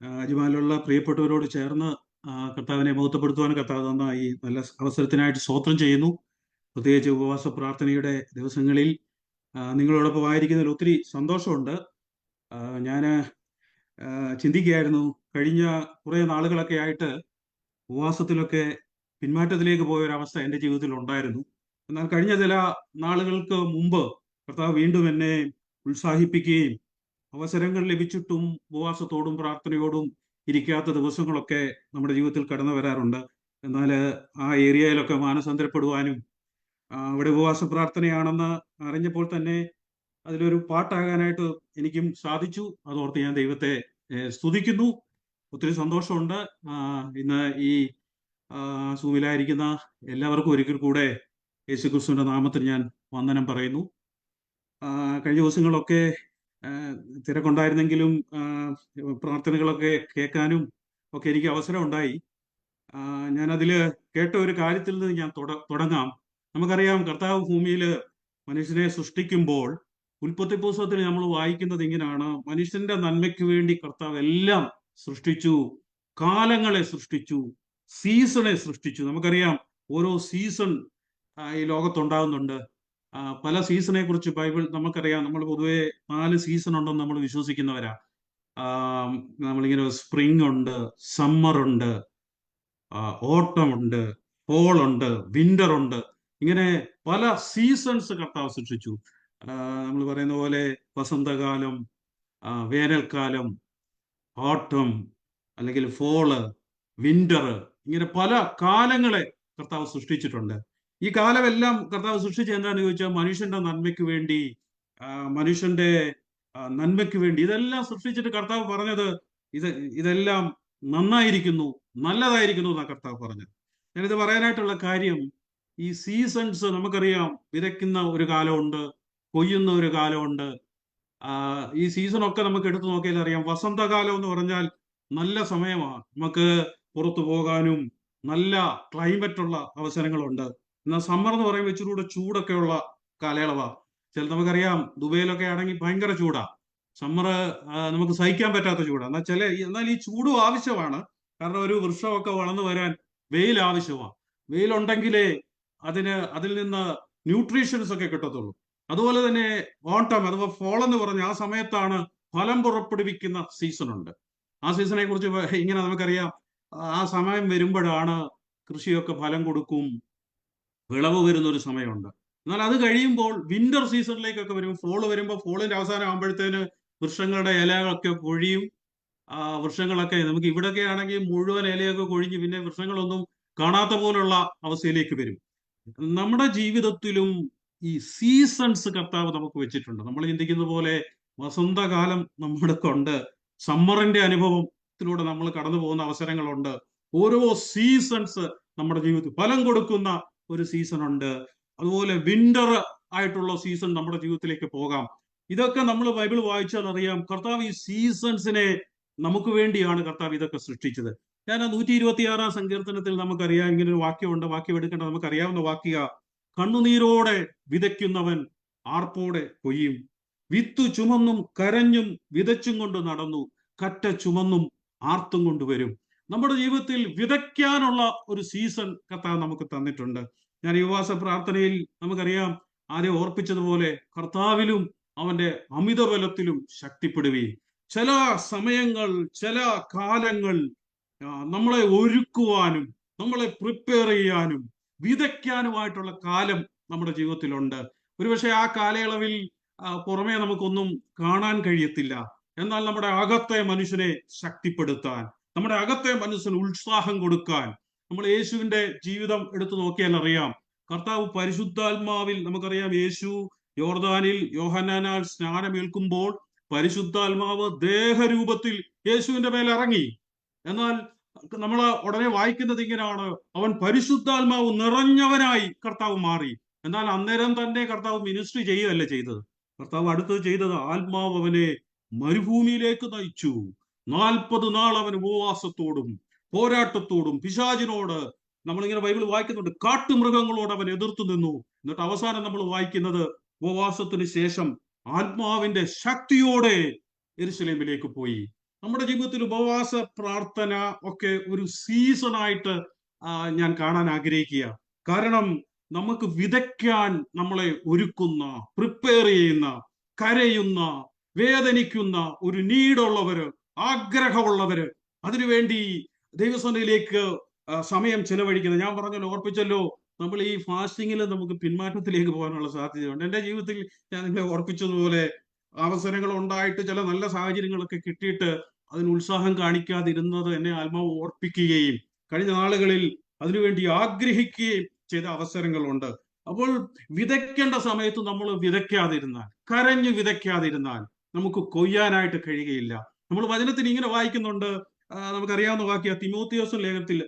അജ്മാനിലുള്ള പ്രിയപ്പെട്ടവരോട് ചേർന്ന് കർത്താവിനെ മഹത്വപ്പെടുത്തുവാൻ കർത്താവ് തന്ന ഈ നല്ല അവസരത്തിനായിട്ട് സ്തോത്രം ചെയ്യുന്നു. പ്രത്യേകിച്ച് ഉപവാസ പ്രാർത്ഥനയുടെ ദിവസങ്ങളിൽ നിങ്ങളോടൊപ്പം ആയിരിക്കുന്നതിൽ ഒത്തിരി സന്തോഷമുണ്ട്. ഞാൻ ചിന്തിക്കുകയായിരുന്നു, കഴിഞ്ഞ കുറേ നാളുകളൊക്കെ ആയിട്ട് ഉപവാസത്തിലൊക്കെ പിന്മാറ്റത്തിലേക്ക് പോയ ഒരു അവസ്ഥ എൻ്റെ ജീവിതത്തിൽ ഉണ്ടായിരുന്നു. എന്നാൽ കഴിഞ്ഞ ചില നാളുകൾക്ക് മുമ്പ് കർത്താവ് വീണ്ടും എന്നെ ഉത്സാഹിപ്പിക്കുകയും അവസരങ്ങൾ ലഭിച്ചിട്ടും ഉപവാസത്തോടും പ്രാർത്ഥനയോടും ഇരിക്കാത്ത ദിവസങ്ങളൊക്കെ നമ്മുടെ ജീവിതത്തിൽ കടന്നു വരാറുണ്ട്. എന്നാൽ ആ ഏരിയയിലൊക്കെ മാനസാന്തരപ്പെടുവാനും അവിടെ ഉപവാസ പ്രാർത്ഥനയാണെന്ന് അറിഞ്ഞപ്പോൾ തന്നെ അതിലൊരു പാട്ടാകാനായിട്ട് എനിക്കും സാധിച്ചു. അതോർത്ത് ഞാൻ ദൈവത്തെ സ്തുതിക്കുന്നു. ഒത്തിരി സന്തോഷമുണ്ട്. ഇന്ന് ഈ സൂവിലായിരിക്കുന്ന എല്ലാവർക്കും ഒരിക്കൽ കൂടെ യേശുക്രിസ്തുവിന്റെ നാമത്തിൽ ഞാൻ വന്ദനം പറയുന്നു. കഴിഞ്ഞ ദിവസങ്ങളൊക്കെ തിരക്കുണ്ടായിരുന്നെങ്കിലും പ്രാർത്ഥനകളൊക്കെ കേൾക്കാനും ഒക്കെ എനിക്ക് അവസരം ഉണ്ടായി. ഞാനതിൽ കേട്ട ഒരു കാര്യത്തിൽ നിന്ന് ഞാൻ തുടങ്ങാം. നമുക്കറിയാം, കർത്താവ് ഭൂമിയിൽ മനുഷ്യനെ സൃഷ്ടിക്കുമ്പോൾ ഉൽപ്പത്തി പുസ്തകത്തിൽ നമ്മൾ വായിക്കുന്നത് ഇങ്ങനെയാണ്: മനുഷ്യന്റെ നന്മയ്ക്ക് വേണ്ടി കർത്താവ് എല്ലാം സൃഷ്ടിച്ചു, കാലങ്ങളെ സൃഷ്ടിച്ചു, സീസണെ സൃഷ്ടിച്ചു. നമുക്കറിയാം, ഓരോ സീസൺ ഈ ലോകത്തുണ്ടാകുന്നുണ്ട്. പല സീസണെ കുറിച്ച് ബൈബിൾ നമുക്കറിയാം. നമ്മൾ പൊതുവെ 4 സീസൺ ഉണ്ടെന്ന് നമ്മൾ വിശ്വസിക്കുന്നവരാ. നമ്മളിങ്ങനെ സ്പ്രിംഗ് ഉണ്ട്, സമ്മർ ഉണ്ട്, ഓട്ടം ഉണ്ട്, ഫോൾ ഉണ്ട്, വിന്റർ ഉണ്ട്. ഇങ്ങനെ പല സീസൺസ് കർത്താവ് സൃഷ്ടിച്ചു. നമ്മൾ പറയുന്ന പോലെ വസന്തകാലം, വേനൽക്കാലം, ഓട്ടം, അല്ലെങ്കിൽ ഫോള്, വിന്റർ, ഇങ്ങനെ പല കാലങ്ങളെ കർത്താവ് സൃഷ്ടിച്ചിട്ടുണ്ട്. ഈ കാലമെല്ലാം കർത്താവ് സൃഷ്ടിച്ചത് എന്താണെന്ന് ചോദിച്ചാൽ മനുഷ്യന്റെ നന്മയ്ക്ക് വേണ്ടി, മനുഷ്യന്റെ നന്മയ്ക്ക് വേണ്ടി ഇതെല്ലാം സൃഷ്ടിച്ചിട്ട് കർത്താവ് പറഞ്ഞത് ഇതെല്ലാം നന്നായിരിക്കുന്നു, നല്ലതായിരിക്കുന്നു എന്നാണ് കർത്താവ് പറഞ്ഞത്. ഞാനിത് പറയാനായിട്ടുള്ള കാര്യം, ഈ സീസൺസ് നമുക്കറിയാം. വിതയ്ക്കുന്ന ഒരു കാലമുണ്ട്, കൊയ്യുന്ന ഒരു കാലമുണ്ട്. ഈ സീസണൊക്കെ നമുക്ക് എടുത്തു നോക്കിയാൽ അറിയാം. വസന്തകാലം എന്ന് പറഞ്ഞാൽ നല്ല സമയമാണ്, നമുക്ക് പുറത്തു പോകാനും നല്ല ക്ലൈമറ്റ് ഉള്ള അവസരങ്ങളുണ്ട്. എന്നാൽ സമ്മർ എന്ന് പറയുമ്പോൾ ഇച്ചിരി കൂടെ ചൂടൊക്കെ ഉള്ള കാലയളവാണ്. നമുക്കറിയാം, ദുബൈയിലൊക്കെ ആണെങ്കിൽ ഭയങ്കര ചൂടാ. സമ്മർ നമുക്ക് സഹിക്കാൻ പറ്റാത്ത ചൂടാണ്. എന്നാൽ ഈ ചൂടും ആവശ്യമാണ്. കാരണം ഒരു വൃക്ഷമൊക്കെ വളർന്നു വരാൻ വെയിൽ ആവശ്യമാണ്. വെയിലുണ്ടെങ്കിലേ അതിൽ നിന്ന് ന്യൂട്രീഷൻസ് ഒക്കെ കിട്ടത്തുള്ളൂ. അതുപോലെ തന്നെ ഓട്ടം അഥവാ ഫോൾ എന്ന് പറഞ്ഞ ആ സമയത്താണ് ഫലം പുറപ്പെടുവിക്കുന്ന സീസൺ ഉണ്ട്. ആ സീസണെ കുറിച്ച് ഇങ്ങനെ നമുക്കറിയാം. ആ സമയം വരുമ്പോഴാണ് കൃഷിയൊക്കെ ഫലം കൊടുക്കും, വിളവ് വരുന്ന ഒരു സമയമുണ്ട്. എന്നാൽ അത് കഴിയുമ്പോൾ വിന്റർ സീസണിലേക്കൊക്കെ വരും. ഫോള് വരുമ്പോൾ, ഫോളിന്റെ അവസാനം ആകുമ്പോഴത്തേന് വൃക്ഷങ്ങളുടെ ഇലകളൊക്കെ കൊഴിയും. വൃക്ഷങ്ങളൊക്കെ നമുക്ക് ഇവിടെയൊക്കെ ആണെങ്കിൽ മുഴുവൻ ഇലയൊക്കെ കൊഴിഞ്ഞ് പിന്നെ വൃക്ഷങ്ങളൊന്നും കാണാത്ത പോലുള്ള അവസ്ഥയിലേക്ക് വരും. നമ്മുടെ ജീവിതത്തിലും ഈ സീസൺസ് കർത്താവ് നമുക്ക് വെച്ചിട്ടുണ്ട്. നമ്മൾ ചിന്തിക്കുന്ന പോലെ വസന്തകാലം നമ്മുടെ കൊണ്ട്, സമ്മറിന്റെ അനുഭവത്തിലൂടെ നമ്മൾ കടന്നു പോകുന്ന അവസരങ്ങളുണ്ട്. ഓരോ സീസൺസ് നമ്മുടെ ജീവിതത്തിൽ ഫലം കൊടുക്കുന്ന ഒരു സീസൺ ഉണ്ട്. അതുപോലെ വിന്റർ ആയിട്ടുള്ള സീസൺ നമ്മുടെ ജീവിതത്തിലേക്ക് പോകാം. ഇതൊക്കെ നമ്മൾ ബൈബിൾ വായിച്ചാൽ അറിയാം, കർത്താവ് ഈ സീസൺസിനെ നമുക്ക് വേണ്ടിയാണ് കർത്താവ് ഇതൊക്കെ സൃഷ്ടിച്ചത്. ഞാൻ 126 സങ്കീർത്തനത്തിൽ നമുക്കറിയാം, ഇങ്ങനെ ഒരു വാക്യമുണ്ട്. വാക്യം എടുക്കേണ്ട നമുക്കറിയാവുന്ന വാക്യ: കണ്ണുനീരോടെ വിതയ്ക്കുന്നവൻ ആർപ്പോടെ കൊയ്യും, വിത്ത് ചുമന്നും കരഞ്ഞും വിതച്ചും കൊണ്ട് നടന്നു, കറ്റ ചുമന്നും ആർത്തും കൊണ്ടുവരും. നമ്മുടെ ജീവിതത്തിൽ വിതയ്ക്കാനുള്ള ഒരു സീസൺ കർത്താവ് നമുക്ക് തന്നിട്ടുണ്ട്. ഞാൻ ഈ ഉപവാസ പ്രാർത്ഥനയിൽ നമുക്കറിയാം, ആരെ ഓർപ്പിച്ചതുപോലെ, കർത്താവിലും അവന്റെ അമിത ബലത്തിലും ശക്തിപ്പെടുകയും. ചില സമയങ്ങൾ, ചില കാലങ്ങൾ നമ്മളെ ഒരുക്കുവാനും നമ്മളെ പ്രിപ്പയർ ചെയ്യാനും വിതയ്ക്കാനുമായിട്ടുള്ള കാലം നമ്മുടെ ജീവിതത്തിലുണ്ട്. ഒരുപക്ഷെ ആ കാലയളവിൽ പുറമേ നമുക്കൊന്നും കാണാൻ കഴിയത്തില്ല. എന്നാൽ നമ്മുടെ അകത്തെ മനുഷ്യനെ ശക്തിപ്പെടുത്താൻ, നമ്മുടെ അകത്തെ മനസ്സിന് ഉത്സാഹം കൊടുക്കാൻ, നമ്മൾ യേശുവിന്റെ ജീവിതം എടുത്തു നോക്കിയാൽ അറിയാം. കർത്താവ് പരിശുദ്ധാത്മാവിൽ, നമുക്കറിയാം, യേശു യോർദാനിൽ യോഹന്നാനാൽ സ്നാനമേൽക്കുമ്പോൾ പരിശുദ്ധാത്മാവ് ദേഹരൂപത്തിൽ യേശുവിന്റെ മേൽ ഇറങ്ങി. എന്നാൽ നമ്മൾ ഉടനെ വായിക്കുന്നത് ഇങ്ങനെയാണ്: അവൻ പരിശുദ്ധാത്മാവ് നിറഞ്ഞവനായി കർത്താവ് മാറി. എന്നാൽ അന്നേരം തന്നെ കർത്താവ് മിനിസ്ട്രി ചെയ്യുകയല്ല ചെയ്തത്. കർത്താവ് അടുത്തത് ചെയ്തത്, ആത്മാവ് അവനെ മരുഭൂമിയിലേക്ക് നയിച്ചു. 40 നാൾ അവൻ ഉപവാസത്തോടും പോരാട്ടത്തോടും പിശാചിനോട്, നമ്മളിങ്ങനെ ബൈബിൾ വായിക്കുന്നുണ്ട്, കാട്ടുമൃഗങ്ങളോട് അവൻ എതിർത്തു നിന്നു. എന്നിട്ട് അവസാനം നമ്മൾ വായിക്കുന്നത്, ഉപവാസത്തിന് ശേഷം ആത്മാവിന്റെ ശക്തിയോടെ യെരുശലേമിലേക്ക് പോയി. നമ്മുടെ ജീവിതത്തിൽ ഉപവാസ പ്രാർത്ഥന ഒക്കെ ഒരു സീസണായിട്ട് ഞാൻ കാണാൻ ആഗ്രഹിക്കുക. കാരണം നമുക്ക് വിതയ്ക്കാൻ നമ്മളെ ഒരുക്കുന്ന, പ്രിപ്പയർ ചെയ്യുന്ന, കരയുന്ന, വേദനിക്കുന്ന, ഒരു നീടുള്ളവര്, ആഗ്രഹമുള്ളവര്, അതിനുവേണ്ടി ദൈവസന്നിധിയിലേക്ക് സമയം ചെലവഴിക്കുന്നത്. ഞാൻ പറഞ്ഞല്ലോ, ഓർപ്പിച്ചല്ലോ, നമ്മൾ ഈ ഫാസ്റ്റിങ്ങിൽ നമുക്ക് പിന്മാറ്റത്തിലേക്ക് പോകാനുള്ള സാധ്യതയുണ്ട്. എൻ്റെ ജീവിതത്തിൽ ഞാൻ നിങ്ങളെ ഓർപ്പിച്ചതുപോലെ അവസരങ്ങൾ ഉണ്ടായിട്ട്, ചില നല്ല സാഹചര്യങ്ങളൊക്കെ കിട്ടിയിട്ട് അതിന് ഉത്സാഹം കാണിക്കാതിരുന്നത് എന്നെ ആത്മാവ് ഓർപ്പിക്കുകയും കഴിഞ്ഞ നാളുകളിൽ അതിനുവേണ്ടി ആഗ്രഹിക്കുകയും ചെയ്ത അവസരങ്ങളുണ്ട്. അപ്പോൾ വിതയ്ക്കേണ്ട സമയത്ത് നമ്മൾ വിതയ്ക്കാതിരുന്നാൽ, കരഞ്ഞു വിതയ്ക്കാതിരുന്നാൽ നമുക്ക് കൊയ്യാനായിട്ട് കഴിയുകയില്ല. നമ്മൾ വചനത്തിന് ഇങ്ങനെ വായിക്കുന്നുണ്ട്, നമുക്കറിയാവുന്ന വാക്യ തിമോത്തിയോസ് ലേഖനത്തിൽ,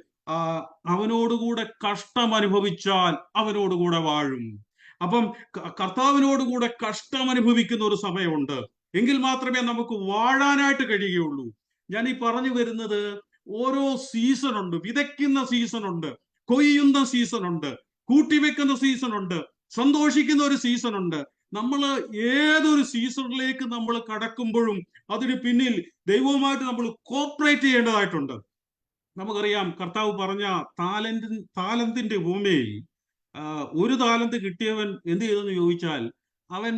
അവനോടുകൂടെ കഷ്ടം അനുഭവിച്ചാൽ അവനോടുകൂടെ വാഴും. അപ്പം കർത്താവിനോടുകൂടെ കഷ്ടം അനുഭവിക്കുന്ന ഒരു സമയമുണ്ട്, എങ്കിൽ മാത്രമേ നമുക്ക് വാഴാനായിട്ട് കഴിയുകയുള്ളൂ. ഞാൻ ഈ പറഞ്ഞു വരുന്നത്, ഓരോ സീസൺ ഉണ്ട്. വിതയ്ക്കുന്ന സീസൺ ഉണ്ട്, കൊയ്യുന്ന സീസൺ ഉണ്ട്, കൂട്ടിവെക്കുന്ന സീസൺ ഉണ്ട്, സന്തോഷിക്കുന്ന ഒരു സീസൺ ഉണ്ട്. നമ്മൾ ഏതൊരു സീസണിലേക്ക് നമ്മൾ കടക്കുമ്പോഴും അതിന് പിന്നിൽ ദൈവവുമായിട്ട് നമ്മൾ കോപ്പറേറ്റ് ചെയ്യേണ്ടതായിട്ടുണ്ട്. നമുക്കറിയാം, കർത്താവ് പറഞ്ഞ താലന്തിന്റെ ഭൂമിയിൽ ഒരു താലന്ത് കിട്ടിയവൻ എന്ത് ചെയ്തെന്ന് ചോദിച്ചാൽ, അവൻ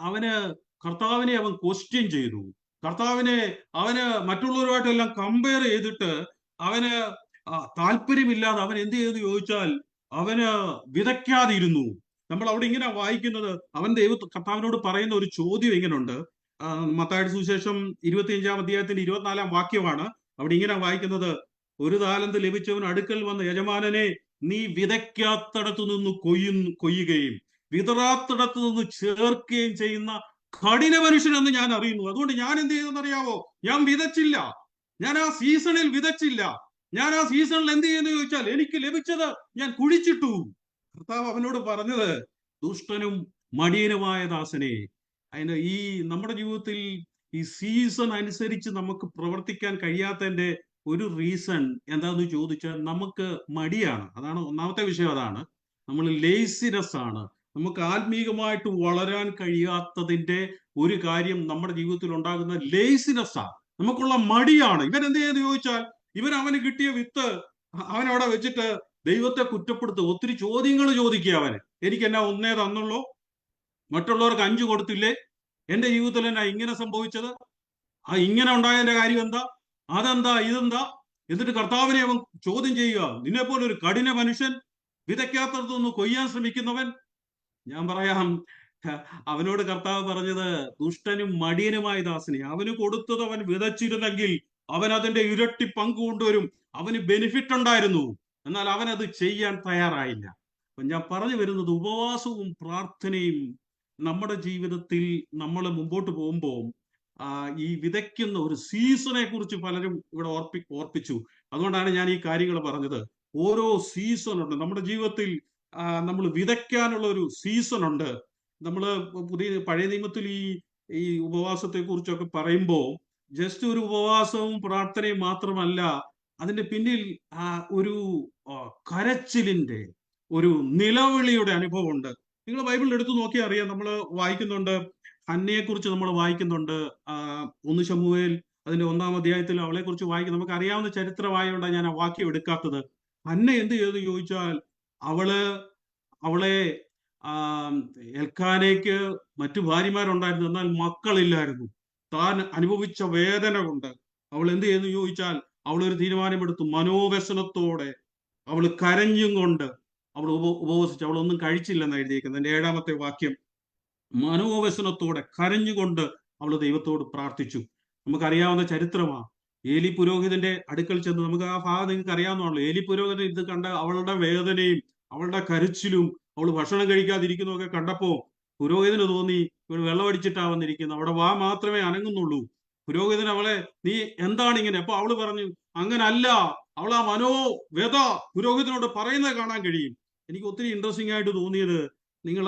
അവന് കർത്താവിനെ അവൻ ക്വസ്റ്റ്യൻ ചെയ്തു. അവന് മറ്റുള്ളവരുമായിട്ടെല്ലാം കമ്പയർ ചെയ്തിട്ട് അവന് താല്പര്യമില്ലാതെ അവൻ എന്ത് ചെയ്തെന്ന് ചോദിച്ചാൽ, അവന് വിതയ്ക്കാതിരുന്നു. നമ്മൾ അവിടെ ഇങ്ങനെ വായിക്കുന്നത്, അവൻ കർത്താവിനോട് പറയുന്ന ഒരു ചോദ്യം ഇങ്ങനെയുണ്ട്. മത്തായിയുടെ സുവിശേഷം 25-ാം അധ്യായത്തിന്റെ 24-ാം വാക്യമാണ്. അവിടെ ഇങ്ങനെ വായിക്കുന്നത്, ഒരു താലന്ത് ലഭിച്ചവൻ അടുക്കൽ വന്ന യജമാനനെ, നീ വിതയ്ക്കാത്തടത്തു നിന്ന് കൊയ്യുകയും വിതറാത്തിടത്തു നിന്ന് ചേർക്കുകയും ചെയ്യുന്ന കഠിന മനുഷ്യനെന്ന് ഞാൻ അറിയുന്നു. അതുകൊണ്ട് ഞാൻ എന്ത് ചെയ്തെന്നറിയാവോ? ഞാൻ വിതച്ചില്ല, ഞാൻ ആ സീസണിൽ വിതച്ചില്ല. ഞാൻ ആ സീസണിൽ എന്ത് ചെയ്യുന്നു ചോദിച്ചാൽ, എനിക്ക് ലഭിച്ചത് ഞാൻ കുഴിച്ചിട്ടു. കർത്താവ് അവനോട് പറഞ്ഞത്, ദുഷ്ടനും മടിയനുമായ ദാസനെ. ഈ നമ്മുടെ ജീവിതത്തിൽ ഈ സീസൺ അനുസരിച്ച് നമുക്ക് പ്രവർത്തിക്കാൻ കഴിയാത്തതിന്റെ ഒരു റീസൺ എന്താന്ന് ചോദിച്ചാൽ, നമുക്ക് മടിയാണ്. അതാണ് ഒന്നാമത്തെ വിഷയം. അതാണ്, നമ്മൾ ലേസിനെസ് ആണ്. നമുക്ക് ആത്മീകമായിട്ട് വളരാൻ കഴിയാത്തതിന്റെ ഒരു കാര്യം നമ്മുടെ ജീവിതത്തിൽ ഉണ്ടാകുന്ന ലേസിനെസ് ആണ്, നമുക്കുള്ള മടിയാണ്. ഇവൻ എന്ത് ചെയ്യുന്നു ചോദിച്ചാൽ, അവന് കിട്ടിയ വിത്ത് അവനവിടെ വെച്ചിട്ട് ദൈവത്തെ കുറ്റപ്പെടുത്തുക, ഒത്തിരി ചോദ്യങ്ങൾ ചോദിക്കുക. അവന്, എനിക്ക് എന്നാ ഒന്നേ തന്നുള്ളൂ, മറ്റുള്ളവർക്ക് 5 കൊടുത്തില്ലേ, എന്റെ ജീവിതത്തിൽ എന്നാ ഇങ്ങനെ സംഭവിച്ചത്, ഇങ്ങനെ ഉണ്ടായതിന്റെ കാര്യം എന്താ, അതെന്താ, ഇതെന്താ? എന്നിട്ട് കർത്താവിനെ അവൻ ചോദ്യം ചെയ്യുക. നിന്നെ പോലെ ഒരു കഠിന മനുഷ്യൻ, വിതയ്ക്കാത്തടത്തൊന്ന് കൊയ്യാൻ ശ്രമിക്കുന്നവൻ. ഞാൻ പറയാം, അവനോട് കർത്താവ് പറഞ്ഞത്, ദുഷ്ടനും മടിയനുമായ ദാസനെ. അവന് കൊടുത്തത് അവൻ വിതച്ചിരുന്നെങ്കിൽ അവൻ അതിന്റെ ഇരട്ടി പങ്ക് കൊണ്ടുവരും, അവന് ബെനിഫിറ്റ് ഉണ്ടായിരുന്നു. എന്നാൽ അവൻ അത് ചെയ്യാൻ തയ്യാറായില്ല. അപ്പൊ ഞാൻ പറഞ്ഞു വരുന്നത്, ഉപവാസവും പ്രാർത്ഥനയും നമ്മുടെ ജീവിതത്തിൽ നമ്മൾ മുമ്പോട്ട് പോകുമ്പോൾ ഈ വിതയ്ക്കുന്ന ഒരു സീസണെ കുറിച്ച് പലരും ഇവിടെ ഓർപ്പിച്ചു. അതുകൊണ്ടാണ് ഞാൻ ഈ കാര്യങ്ങൾ പറഞ്ഞത്. ഓരോ സീസൺ ഉണ്ട് നമ്മുടെ ജീവിതത്തിൽ. നമ്മൾ വിതയ്ക്കാനുള്ള ഒരു സീസൺ ഉണ്ട്. നമ്മൾ പഴയ നിയമത്തിൽ ഈ ഉപവാസത്തെ കുറിച്ചൊക്കെ പറയുമ്പോൾ, ജസ്റ്റ് ഒരു ഉപവാസവും പ്രാർത്ഥനയും മാത്രമല്ല, അതിന്റെ പിന്നിൽ ഒരു കരച്ചിലിന്റെ, ഒരു നിലവിളിയുടെ അനുഭവം ഉണ്ട്. നിങ്ങൾ ബൈബിളിൽ എടുത്തു നോക്കിയാൽ അറിയാം. നമ്മൾ വായിക്കുന്നുണ്ട്, ഹന്നയെ കുറിച്ച് നമ്മൾ വായിക്കുന്നുണ്ട്. 1 ശമൂവേൽ അതിന്റെ 1-ാം അധ്യായത്തിൽ അവളെ കുറിച്ച് വായിക്കും. നമുക്ക് അറിയാവുന്ന ചരിത്രമായതുകൊണ്ടാണ് ഞാൻ ആ വാക്യം എടുക്കാത്തത്. ഹന്ന എന്ത് ചെയ്തു ചോദിച്ചാൽ, അവളെ എൽക്കാനയ്ക്ക് മറ്റു ഭാര്യമാരുണ്ടായിരുന്നു, എന്നാൽ മക്കളില്ലായിരുന്നു. താൻ അനുഭവിച്ച വേദന കൊണ്ട് അവൾ എന്ത് ചെയ്യുന്നു ചോദിച്ചാൽ, അവൾ ഒരു തീരുമാനമെടുത്തു. മനോവ്യസനത്തോടെ അവൾ കരഞ്ഞും കൊണ്ട് അവൾ ഉപവസിച്ചു. അവളൊന്നും കഴിച്ചില്ലെന്ന് എഴുതിയിരിക്കുന്നത്, എൻ്റെ 7-ാമത്തെ വാക്യം. മനോവ്യസനത്തോടെ കരഞ്ഞുകൊണ്ട് അവൾ ദൈവത്തോട് പ്രാർത്ഥിച്ചു. നമുക്കറിയാവുന്ന ചരിത്രമാണ്. ഏലി പുരോഹിതന്റെ അടുക്കൽ ചെന്ന്, നമുക്ക് ആ ഭാഗം നിങ്ങൾക്ക് അറിയാവുന്നതാണല്ലോ. ഏലി പുരോഹിതൻ ഇത് കണ്ട അവളുടെ വേദനയും അവളുടെ കരച്ചിലും അവൾ ഭക്ഷണം കഴിക്കാതിരിക്കുന്നതൊക്കെ കണ്ടപ്പോ പുരോഹിതന് തോന്നി, ഇവൾ വെള്ളമടിച്ചിട്ടാ വന്നിരിക്കുന്നത്, അവിടെ വാ മാത്രമേ അനങ്ങുന്നുള്ളൂ. പുരോഹിതൻ അവളെ, നീ എന്താണ് ഇങ്ങനെ? അപ്പൊ അവള് പറഞ്ഞു, അങ്ങനല്ല. അവൾ ആ മനോവ്യത പുരോഹിതനോട് പറയുന്നത് കാണാൻ കഴിയും. എനിക്ക് ഒത്തിരി ഇൻട്രസ്റ്റിംഗ് ആയിട്ട് തോന്നിയത്, നിങ്ങൾ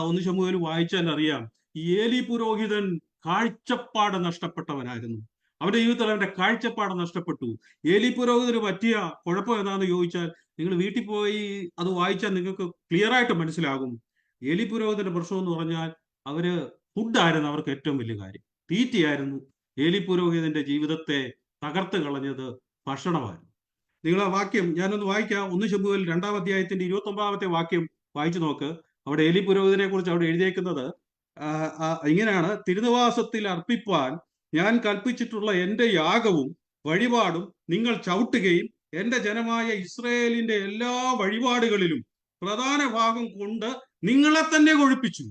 1 ശമൂവേൽ വായിച്ചാൽ അറിയാം, ഈ ഏലി പുരോഹിതൻ കാഴ്ചപ്പാട് നഷ്ടപ്പെട്ടവനായിരുന്നു. അവന്റെ ജീവിതത്തിൽ അവന്റെ കാഴ്ചപ്പാട് നഷ്ടപ്പെട്ടു. ഏലി പുരോഹിതന് പറ്റിയ കുഴപ്പം എന്താണെന്ന് ചോദിച്ചാൽ, നിങ്ങൾ വീട്ടിൽ പോയി അത് വായിച്ചാൽ നിങ്ങൾക്ക് ക്ലിയർ ആയിട്ട് മനസ്സിലാകും. ഏലി പുരോഹിതന്റെ പ്രശ്നം എന്ന് പറഞ്ഞാൽ, ഫുഡായിരുന്നു അവർക്ക് ഏറ്റവും വലിയ കാര്യം, തീറ്റയായിരുന്നു. ഏലി പുരോഹിതന്റെ ജീവിതത്തെ തകർത്ത് കളഞ്ഞത് ഭക്ഷണമായിരുന്നു. നിങ്ങൾ ആ വാക്യം ഞാനൊന്ന് വായിക്കാം. 1 ശമൂവേൽ 2-ാം അധ്യായത്തിന്റെ 29-ാമത്തെ വാക്യം വായിച്ചു നോക്ക്. അവിടെ ഏലി പുരോഹിതനെ കുറിച്ച് അവിടെ എഴുതിയേക്കുന്നത് ഇങ്ങനെയാണ്: തിരുനിവാസത്തിൽ അർപ്പിപ്പാൻ ഞാൻ കൽപ്പിച്ചിട്ടുള്ള എന്റെ യാഗവും വഴിപാടും നിങ്ങൾ ചവിട്ടുകയും എന്റെ ജനമായ ഇസ്രായേലിന്റെ എല്ലാ വഴിപാടുകളിലും പ്രധാന ഭാഗം കൊണ്ട് നിങ്ങളെ തന്നെ കൊഴുപ്പിച്ചു.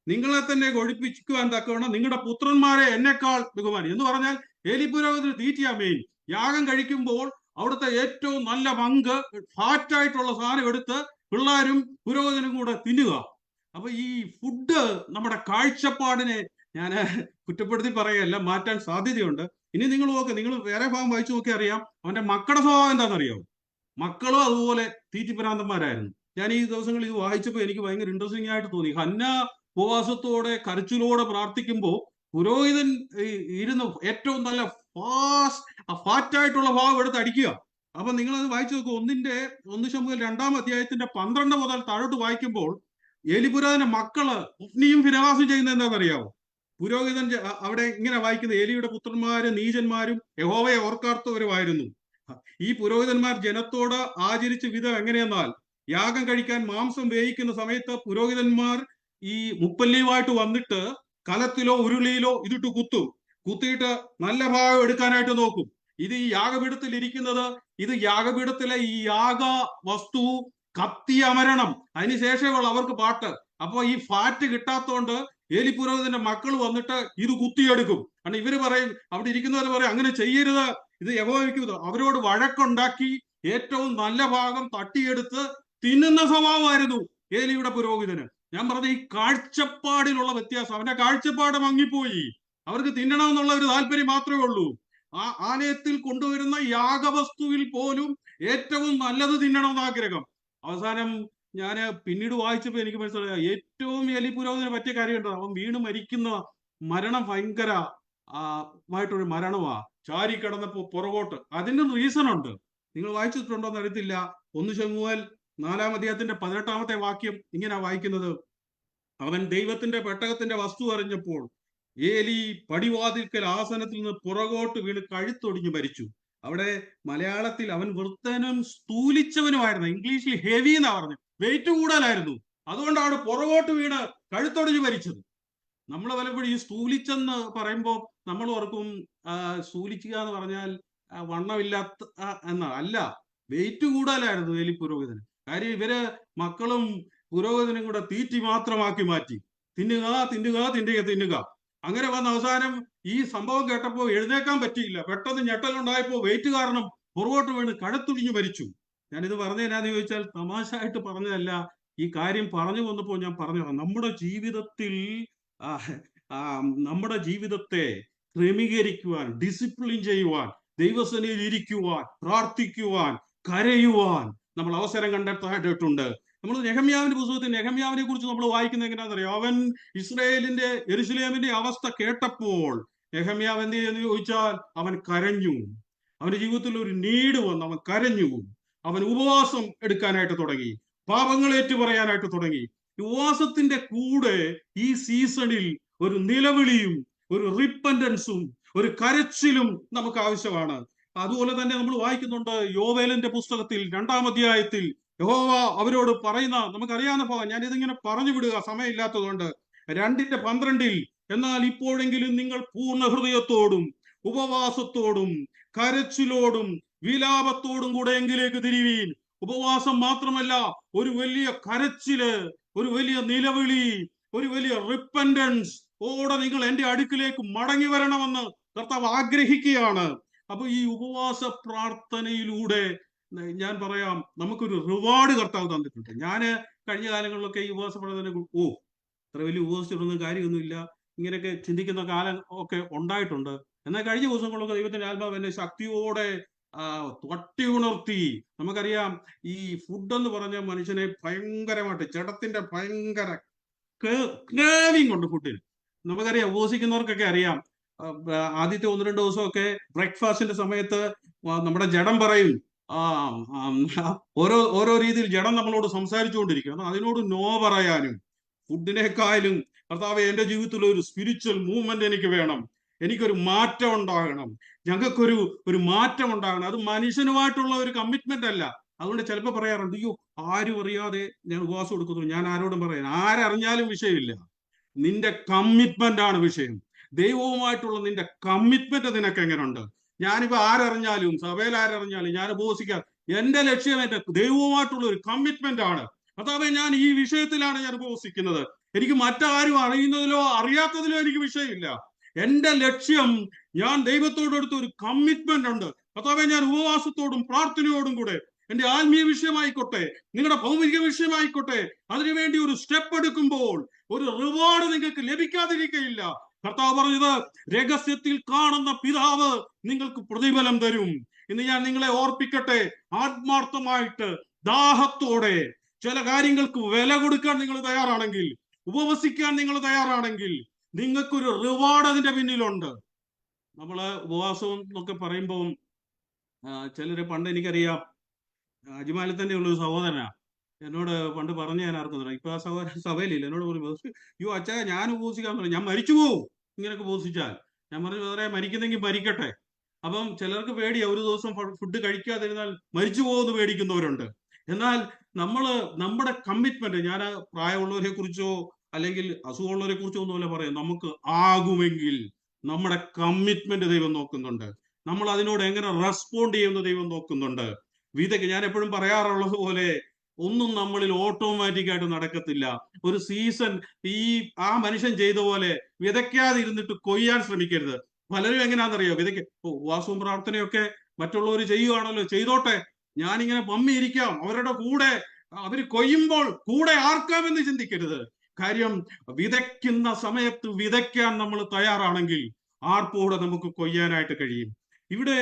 നിങ്ങളെ തന്നെ കൊഴുപ്പിക്കുവാൻ തക്കവണ്ണം നിങ്ങളുടെ പുത്രന്മാരെ എന്നെക്കാൾ ബഹുമാനി എന്ന് പറഞ്ഞാൽ ഏലി പുരോഹിതന് തീറ്റിയാ മെയിൻ. യാഗം കഴിക്കുമ്പോൾ അവിടുത്തെ ഏറ്റവും നല്ല പങ്ക് ഫാറ്റായിട്ടുള്ള സാധനം എടുത്ത് പിള്ളേരും പുരോഹിതനും കൂടെ തിന്നുക. അപ്പൊ ഈ ഫുഡ് നമ്മുടെ കാഴ്ചപ്പാടിനെ ഞാൻ കുറ്റപ്പെടുത്തി പറയല്ല, മാറ്റാൻ സാധ്യതയുണ്ട്. ഇനി നിങ്ങൾ നോക്ക്, നിങ്ങൾ വേറെ ഭാഗം വായിച്ചു നോക്കി അറിയാം അവന്റെ മക്കളുടെ സ്വഭാവം എന്താണെന്നറിയാമോ? മക്കളും അതുപോലെ തീറ്റിപ്രാന്തന്മാരായിരുന്നു. ഞാൻ ഈ ദിവസങ്ങളിൽ ഇത് വായിച്ചപ്പോൾ എനിക്ക് ഭയങ്കര ഇൻട്രസ്റ്റിംഗ് ആയിട്ട് തോന്നി. ഹന്ന ഉപവാസത്തോടെ കരച്ചിലോടെ പ്രാർത്ഥിക്കുമ്പോൾ പുരോഹിതൻ ഇരുന്ന് ഏറ്റവും നല്ല ഫാറ്റായിട്ടുള്ള ഭാവം എടുത്ത് അടിക്കുക. അപ്പൊ നിങ്ങൾ അത് വായിച്ചു നോക്കുക. 1 ശമൂവേൽ 2-ാം അധ്യായത്തിന്റെ 12 മുതൽ താഴോട്ട് വായിക്കുമ്പോൾ ഏലി പുരോഹിതന്റെ മക്കള് ഒഫ്നിയും ഫിനെഹാസും ചെയ്യുന്നത് എന്താണെന്നറിയാവോ? പുരോഹിതൻ അവിടെ ഇങ്ങനെ വായിക്കുന്നത്: ഏലിയുടെ പുത്രന്മാര് നീചന്മാരും യഹോവയെ ഓർക്കാത്തവരുമായിരുന്നു. ഈ പുരോഹിതന്മാർ ജനത്തോട് ആചരിച്ച വിധം എങ്ങനെയെന്നാൽ, യാഗം കഴിക്കാൻ മാംസം വേയിക്കുന്ന സമയത്ത് പുരോഹിതന്മാർ ഈ മുപ്പല്ലിയുമായിട്ട് വന്നിട്ട് കലത്തിലോ ഉരുളിയിലോ ഇതിട്ട് കുത്തിയിട്ട് നല്ല ഭാഗം എടുക്കാനായിട്ട് നോക്കും. ഇത് ഈ യാഗപീഠത്തിൽ ഇരിക്കുന്നത്, ഇത് യാഗപീഠത്തിലെ ഈ യാഗ വസ്തു കത്തി അമരണം, അതിനുശേഷമുള്ള അവർക്ക് പാട്ട്. അപ്പൊ ഈ ഫാറ്റ് കിട്ടാത്തോണ്ട് ഏലി പുരോഹിതന്റെ മക്കൾ വന്നിട്ട് ഇത് കുത്തിയെടുക്കും. കാരണം ഇവര് പറയും, അവിടെ ഇരിക്കുന്നവർ പറയും അങ്ങനെ ചെയ്യരുത്, ഇത് യഹോവയ്ക്ക്. അവരോട് വഴക്കുണ്ടാക്കി ഏറ്റവും നല്ല ഭാഗം തട്ടിയെടുത്ത് തിന്നുന്ന സ്വഭാവമായിരുന്നു ഏലിയുടെ പുരോഹിതന്. ഞാൻ പറഞ്ഞ ഈ കാഴ്ചപ്പാടിലുള്ള വ്യത്യാസം, അവന്റെ കാഴ്ചപ്പാട് മങ്ങിപ്പോയി. അവർക്ക് തിന്നണമെന്നുള്ള ഒരു താല്പര്യം മാത്രമേ ഉള്ളൂ. ആ ആലയത്തിൽ കൊണ്ടുവരുന്ന യാഗവസ്തുവിൽ പോലും ഏറ്റവും നല്ലത് തിന്നണമെന്ന് ആഗ്രഹം. അവസാനം ഞാൻ പിന്നീട് വായിച്ചപ്പോൾ എനിക്ക് മനസ്സിലായ ഏറ്റവും ഏലി പുരോഹിതന് പറ്റിയ കാര്യമുണ്ട്. അവൻ വീണ് മരിക്കുന്ന മരണം ഭയങ്കര ആയിട്ടൊരു മരണമാ. ചാരി കിടന്നപ്പോ പുറകോട്ട്. അതിന്റെ റീസൺ ഉണ്ട്. നിങ്ങൾ വായിച്ചിട്ടുണ്ടോന്ന് അറിയത്തില്ല. 1 ശമൂവേൽ 4-ാം അധ്യായത്തിന്റെ 18-ാമത്തെ വാക്യം ഇങ്ങനെ വായിക്കുന്നത്: അവൻ ദൈവത്തിന്റെ പെട്ടകത്തിന്റെ വസ്തു അറിഞ്ഞപ്പോൾ ഏലി പടിവാതിൽക്കൽ ആസനത്തിൽ നിന്ന് പുറകോട്ട് വീണ് കഴുത്തൊടിഞ്ഞ് മരിച്ചു. അവിടെ മലയാളത്തിൽ അവൻ വൃദ്ധനും സ്ഥൂലിച്ചവനുമായിരുന്നു. ഇംഗ്ലീഷിൽ ഹെവി എന്നാ പറഞ്ഞു, വെയിറ്റ് കൂടുതലായിരുന്നു. അതുകൊണ്ടാണ് പുറകോട്ട് വീണ് കഴുത്തൊടിഞ്ഞ് മരിച്ചത്. നമ്മൾ പലപ്പോഴും ഈ സ്ഥൂലിച്ചെന്ന് പറയുമ്പോൾ നമ്മൾ ഓർക്കും സ്ഥൂലിക്കുക എന്ന് പറഞ്ഞാൽ വണ്ണമില്ലാത്ത എന്നാ. അല്ല, വെയിറ്റ് കൂടുതലായിരുന്നു ഏലി പുരോഹിതന്. കാര്യം ഇവര് മക്കളും പുരോഹിതനും കൂടെ തീറ്റി മാത്രമാക്കി മാറ്റി. തിന്നുക. അങ്ങനെ വന്ന അവസാനം ഈ സംഭവം കേട്ടപ്പോൾ എഴുന്നേക്കാൻ പറ്റിയില്ല. പെട്ടെന്ന് ഞെട്ടലുണ്ടായപ്പോൾ വെയിറ്റ് കാരണം പുറകോട്ട് വീണ് കഴുത്തൊടിഞ്ഞു മരിച്ചു. ഞാനിത് പറഞ്ഞതിനാന്ന് ചോദിച്ചാൽ തമാശ ആയിട്ട് പറഞ്ഞതല്ല. ഈ കാര്യം പറഞ്ഞു വന്നപ്പോൾ ഞാൻ പറഞ്ഞു, നമ്മുടെ ജീവിതത്തെ ക്രമീകരിക്കുവാൻ, ഡിസിപ്ലിൻ ചെയ്യുവാൻ, ദൈവസന്നിധിയിൽ ഇരിക്കുവാൻ, പ്രാർത്ഥിക്കുവാൻ, കരയുവാൻ നമ്മൾ അവസരം കണ്ടെത്തായിട്ടുണ്ട്. നമ്മൾ നെഹമ്യാവിന്റെ പുസ്തകത്തിൽ നെഹമ്യാവിനെ കുറിച്ച് നമ്മൾ വായിക്കുന്നത് എങ്ങനെയാണെന്നറിയോ? അവൻ ഇസ്രായേലിന്റെ യെരുശലേമിന്റെ അവസ്ഥ കേട്ടപ്പോൾ നെഹമ്യാവ് എന്ത് ചെയ്യുന്നു ചോദിച്ചാൽ അവൻ കരഞ്ഞു. അവന്റെ ജീവിതത്തിൽ ഒരു നീട് വന്നു, അവൻ കരഞ്ഞു. അവൻ ഉപവാസം എടുക്കാനായിട്ട് തുടങ്ങി, പാപങ്ങൾ ഏറ്റുപറയാനായിട്ട് തുടങ്ങി. ഉപവാസത്തിന്റെ കൂടെ ഈ സീസണിൽ ഒരു നിലവിളിയും ഒരു റിപ്പന്റൻസും ഒരു കരച്ചിലും നമുക്ക് ആവശ്യമാണ്. അതുപോലെ തന്നെ നമ്മൾ വായിക്കുന്നുണ്ട് യോവേലിന്റെ പുസ്തകത്തിൽ 2-ാം അധ്യായത്തിൽ യഹോവ അവരോട് പറയുന്ന, നമുക്കറിയാവുന്ന ഭാഗം, ഞാൻ ഇതിങ്ങനെ പറഞ്ഞു വിടുക സമയമില്ലാത്തതുകൊണ്ട്. 2:12 എന്നാൽ ഇപ്പോഴെങ്കിലും നിങ്ങൾ പൂർണ്ണ ഹൃദയത്തോടും ഉപവാസത്തോടും കരച്ചിലോടും വിലാപത്തോടും കൂടെ എങ്കിലേക്ക് തിരിവീൻ. ഉപവാസം മാത്രമല്ല, ഒരു വലിയ കരച്ചില്, ഒരു വലിയ നിലവിളി, ഒരു വലിയ റിപ്പന്റൻസ് ഓടെ നിങ്ങൾ എന്റെ അടുക്കിലേക്ക് മടങ്ങി വരണമെന്ന് കർത്താവ് ആഗ്രഹിക്കുകയാണ്. അപ്പൊ ഈ ഉപവാസ പ്രാർത്ഥനയിലൂടെ ഞാൻ പറയാം, നമുക്കൊരു റിവാർഡ് കർത്താവ് തന്നിട്ടുണ്ട്. ഞാൻ കഴിഞ്ഞ കാലങ്ങളിലൊക്കെ ഈ ഉപവാസ പ്രാർത്ഥന ഇത്ര വലിയ ഉപവസിച്ചിട്ടൊന്നും കാര്യമൊന്നുമില്ല, ഇങ്ങനെയൊക്കെ ചിന്തിക്കുന്ന കാലം ഒക്കെ ഉണ്ടായിട്ടുണ്ട്. എന്നാൽ കഴിഞ്ഞ ദിവസങ്ങളൊക്കെ ദൈവത്തിന്റെ ആത്മാവ് എന്നെ ശക്തിയോടെ തട്ടി ഉണർത്തി. നമുക്കറിയാം ഈ ഫുഡ് എന്ന് പറഞ്ഞ മനുഷ്യനെ ഭയങ്കരമായിട്ട് ജഡത്തിന്റെ ഭയങ്കര ക്രേവിംഗ് ഉണ്ട് ഫുഡിന്. നമുക്കറിയാം, ഉപവസിക്കുന്നവർക്കൊക്കെ അറിയാം, ആദ്യത്തെ 1-2 ദിവസമൊക്കെ ബ്രേക്ക്ഫാസ്റ്റിന്റെ സമയത്ത് നമ്മുടെ ജഡം പറയും, ഓരോ രീതിയിൽ ജഡം നമ്മളോട് സംസാരിച്ചുകൊണ്ടിരിക്കും. അതിനോട് നോ പറയാനും, ഫുഡിനേക്കാളും കർത്താവേ എന്റെ ജീവിതത്തിൽ ഒരു സ്പിരിച്വൽ മൂവ്മെന്റ് എനിക്ക് വേണം, എനിക്കൊരു മാറ്റം ഉണ്ടാകണം. ഞങ്ങൾക്കൊരു മാറ്റം ഉണ്ടാകണം. അത് മനുഷ്യനുമായിട്ടുള്ള ഒരു കമ്മിറ്റ്മെന്റ് അല്ല. അതുകൊണ്ട് ചിലപ്പോൾ പറയാറുണ്ട്, അയ്യോ ആരും അറിയാതെ ഞാൻ ഉപവാസം എടുക്കുന്നു. ഞാൻ ആരോടും പറയാൻ, ആരറിഞ്ഞാലും വിഷയമില്ല. നിന്റെ കമ്മിറ്റ്മെന്റ് ആണ് വിഷയം. ദൈവവുമായിട്ടുള്ള നിന്റെ കമ്മിറ്റ്മെന്റ് നിനക്ക് എങ്ങനെയുണ്ട്? ഞാനിപ്പോ ആരറിഞ്ഞാലും, സഭയിൽ ആരറിഞ്ഞാലും ഞാൻ ഉപവസിക്കാൻ, എന്റെ ലക്ഷ്യം എന്റെ ദൈവവുമായിട്ടുള്ള ഒരു കമ്മിറ്റ്മെന്റ് ആണ്. അതാവേ ഞാൻ ഈ വിഷയത്തിലാണ് ഞാൻ ഉപവസിക്കുന്നത്. എനിക്ക് മറ്റാരും അറിയുന്നതിലോ അറിയാത്തതിലോ എനിക്ക് വിഷയമില്ല. എന്റെ ലക്ഷ്യം, ഞാൻ ദൈവത്തോടടുത്ത് ഒരു കമ്മിറ്റ്മെന്റ് ഉണ്ട്. അതാവേ ഞാൻ ഉപവാസത്തോടും പ്രാർത്ഥനയോടും കൂടെ എന്റെ ആത്മീയ വിഷയമായിക്കോട്ടെ, നിങ്ങളുടെ ഭൗമിക വിഷയമായിക്കോട്ടെ, അതിനുവേണ്ടി ഒരു സ്റ്റെപ്പ് എടുക്കുമ്പോൾ ഒരു റിവാർഡ് നിങ്ങൾക്ക് ലഭിക്കാതിരിക്കയില്ല. കർത്താവ് പറഞ്ഞത്, രഹസ്യത്തിൽ കാണുന്ന പിതാവ് നിങ്ങൾക്ക് പ്രതിഫലം തരും. ഇന്ന് ഞാൻ നിങ്ങളെ ഓർപ്പിക്കട്ടെ, ആത്മാർത്ഥമായിട്ട് ദാഹത്തോടെ ചില കാര്യങ്ങൾക്ക് വില കൊടുക്കാൻ നിങ്ങൾ തയ്യാറാണെങ്കിൽ, ഉപവസിക്കാൻ നിങ്ങൾ തയ്യാറാണെങ്കിൽ, നിങ്ങൾക്കൊരു റിവാർഡ് അതിന്റെ പിന്നിലുണ്ട്. നമ്മള് ഉപവാസം എന്നൊക്കെ പറയുമ്പോൾ ചിലര്, പണ്ട് എനിക്കറിയാം, അജ്മാലിൽ തന്നെയുള്ള ഒരു സഹോദരനാ എന്നോട് പണ്ട് പറഞ്ഞ് ഞാൻ ആർക്കുന്നില്ല, ഇപ്പൊ ആ സഹോദരൻ സഭയിലില്ല. എന്നോട് പറഞ്ഞു, അയ്യോ അച്ഛാ ഞാൻ ഉപവസിക്കാൻ പറഞ്ഞു, ഞാൻ മരിച്ചു പോവും ഇങ്ങനെയൊക്കെ ഉപവസിച്ചാൽ. ഞാൻ പറഞ്ഞു, വേറെ മരിക്കുന്നെങ്കിൽ മരിക്കട്ടെ. അപ്പം ചിലർക്ക് പേടിയാ, ഒരു ദിവസം ഫുഡ് കഴിക്കാതിരുന്നാൽ മരിച്ചു പോകുമെന്ന് പേടിക്കുന്നവരുണ്ട്. എന്നാൽ നമ്മുടെ കമ്മിറ്റ്മെന്റ്, ഞാൻ പ്രായമുള്ളവരെ കുറിച്ചോ അല്ലെങ്കിൽ അസുഖമുള്ളവരെ കുറിച്ചോ ഒന്നുമല്ല പറയാം, നമുക്ക് ആകുമെങ്കിൽ നമ്മുടെ കമ്മിറ്റ്മെന്റ് ദൈവം നോക്കുന്നുണ്ട്. നമ്മൾ അതിനോട് എങ്ങനെ റെസ്പോണ്ട് ചെയ്യുന്ന ദൈവം നോക്കുന്നുണ്ട്. ഞാൻ എപ്പോഴും പറയാറുള്ളത് പോലെ, ഒന്നും നമ്മളിൽ ഓട്ടോമാറ്റിക് ആയിട്ട് നടക്കത്തില്ല. ഒരു സീസൺ, ആ മനുഷ്യൻ ചെയ്ത പോലെ വിതയ്ക്കാതിരുന്നിട്ട് കൊയ്യാൻ ശ്രമിക്കരുത്. പലരും എങ്ങനെയാണെന്നറിയോ, ഉപവാസവും പ്രാർത്ഥനയൊക്കെ മറ്റുള്ളവർ ചെയ്യുവാണല്ലോ, ചെയ്തോട്ടെ, ഞാനിങ്ങനെ പമ്മിയിരിക്കാം അവരുടെ കൂടെ, അവര് കൊയ്യുമ്പോൾ കൂടെ ആർക്കാമെന്ന് ചിന്തിക്കരുത്. കാര്യം, വിതയ്ക്കുന്ന സമയത്ത് വിതയ്ക്കാൻ നമ്മൾ തയ്യാറാണെങ്കിൽ ആർപ്പോടെ നമുക്ക് കൊയ്യാനായിട്ട് കഴിയും. ഇവിടെ